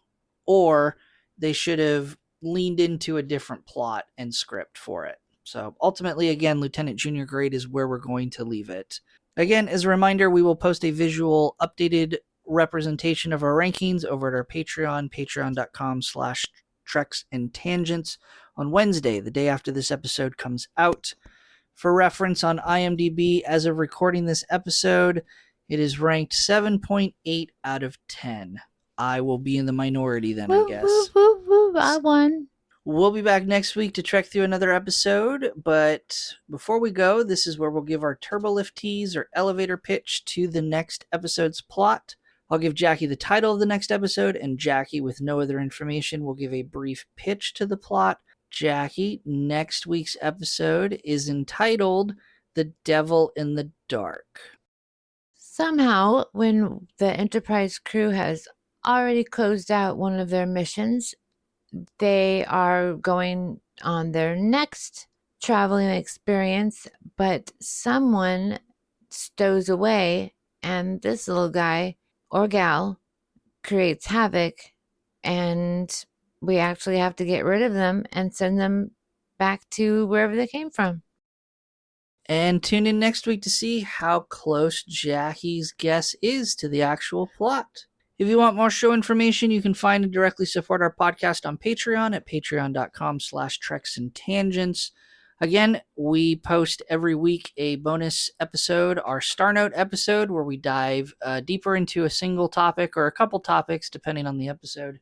or they should have leaned into a different plot and script for it. So ultimately, again, lieutenant junior grade is where we're going to leave it. Again, as a reminder, we will post a visual updated representation of our rankings over at our Patreon, patreon.com/Treks and Tangents on Wednesday, the day after this episode comes out. For reference, on IMDb, as of recording this episode, it is ranked 7.8 out of 10. I will be in the minority then, I guess.
Woo, woo, I won.
We'll be back next week to trek through another episode, but before we go, this is where we'll give our turbolift tease or elevator pitch to the next episode's plot. I'll give Jaci the title of the next episode, and Jaci, with no other information, will give a brief pitch to the plot. Jaci, next week's episode is entitled The Devil in the Dark.
Somehow, when the Enterprise crew has already closed out one of their missions, they are going on their next traveling experience, but someone stows away, and this little guy or gal creates havoc, and we actually have to get rid of them and send them back to wherever they came from.
And tune in next week to see how close Jaci's guess is to the actual plot. If you want more show information, you can find and directly support our podcast on Patreon at patreon.com/Treks and Tangents. Again, we post every week a bonus episode, our Star Note episode, where we dive deeper into a single topic or a couple topics, depending on the episode.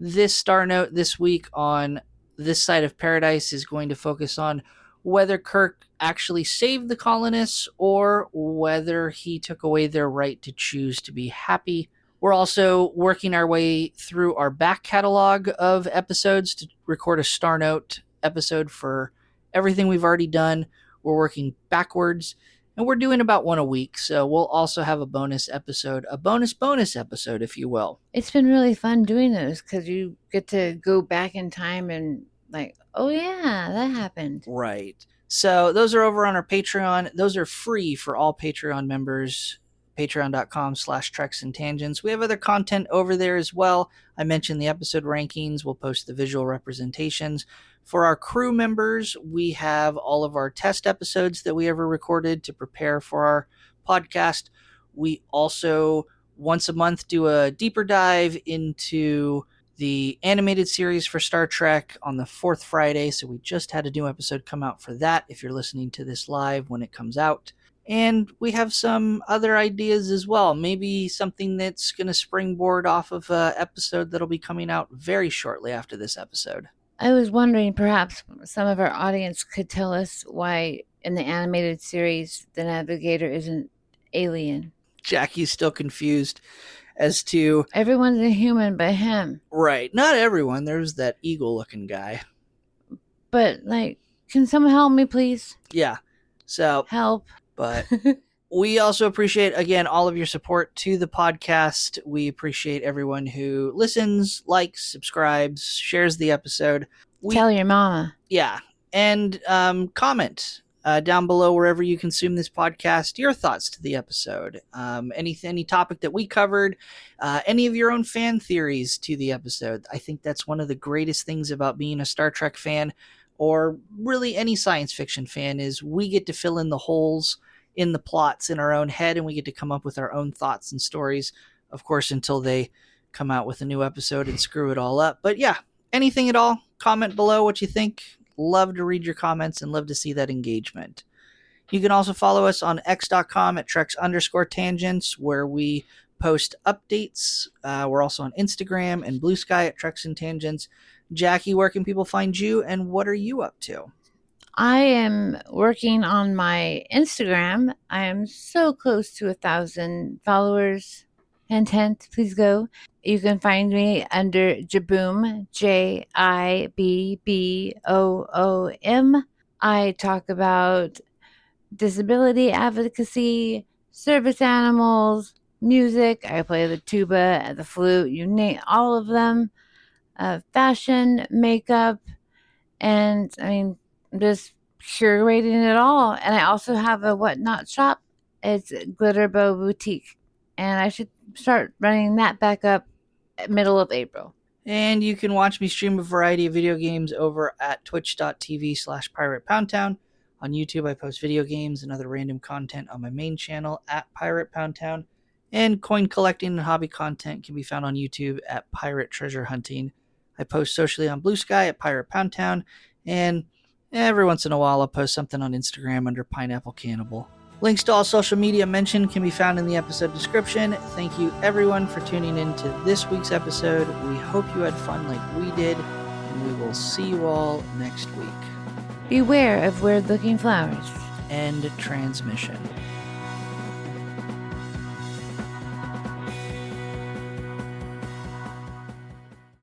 This Star Note this week on This Side of Paradise is going to focus on whether Kirk actually saved the colonists or whether he took away their right to choose to be happy. We're also working our way through our back catalog of episodes to record a Star Note episode for everything we've already done. We're working backwards, and we're doing about one a week, so we'll also have a bonus episode, a bonus episode, if you will.
It's been really fun doing those because you get to go back in time and like, oh yeah, that happened.
Right. So those are over on our Patreon. Those are free for all Patreon members. Patreon.com/Treks and Tangents. We have other content over there as well. I mentioned the episode rankings. We'll post the visual representations. For our crew members, we have all of our test episodes that we ever recorded to prepare for our podcast. We also, once a month, do a deeper dive into the animated series for Star Trek on the fourth Friday. So we just had a new episode come out for that if you're listening to this live when it comes out. And we have some other ideas as well. Maybe something that's going to springboard off of an episode that'll be coming out very shortly after this episode.
I was wondering perhaps some of our audience could tell us why in the animated series the Navigator isn't alien.
Jaci's still confused as to...
Everyone's a human but him.
Right. Not everyone. There's that eagle-looking guy.
But, like, can someone help me, please?
Yeah. So...
Help.
But we also appreciate, again, all of your support to the podcast. We appreciate everyone who listens, likes, subscribes, shares the episode.
Tell your mama.
Yeah. And comment down below wherever you consume this podcast your thoughts to the episode. Any topic that we covered, any of your own fan theories to the episode. I think that's one of the greatest things about being a Star Trek fan, or really any science fiction fan, is we get to fill in the holes in the plots in our own head, and we get to come up with our own thoughts and stories, of course, until they come out with a new episode and screw it all up. But yeah, anything at all, comment below what you think. Love to read your comments and love to see that engagement. You can also follow us on x.com at Treks_Tangents, where we post updates. We're also on Instagram and Blue Sky at Treks and Tangents. Jaci, where can people find you, and what are you up to?
I am working on my Instagram. I am so close to 1,000 followers. Hint, hint, please go. You can find me under Jaboom, Jibboom. I talk about disability advocacy, service animals, music. I play the tuba, the flute, you name all of them. Fashion, makeup, and I mean, just curating it all. And I also have a whatnot shop. It's Glitter Bow Boutique, and I should start running that back up at middle of April.
And you can watch me stream a variety of video games over at twitch.tv/Pirate Poundtown. On YouTube, I post video games and other random content on my main channel at Pirate Poundtown. And coin collecting and hobby content can be found on YouTube at Pirate Treasure Hunting. I post socially on Blue Sky at Pirate Pound Town, and every once in a while I'll post something on Instagram under Pineapple Cannibal. Links to all social media mentioned can be found in the episode description. Thank you everyone for tuning in to this week's episode. We hope you had fun like we did, and we will see you all next week.
Beware of weird-looking flowers.
End transmission.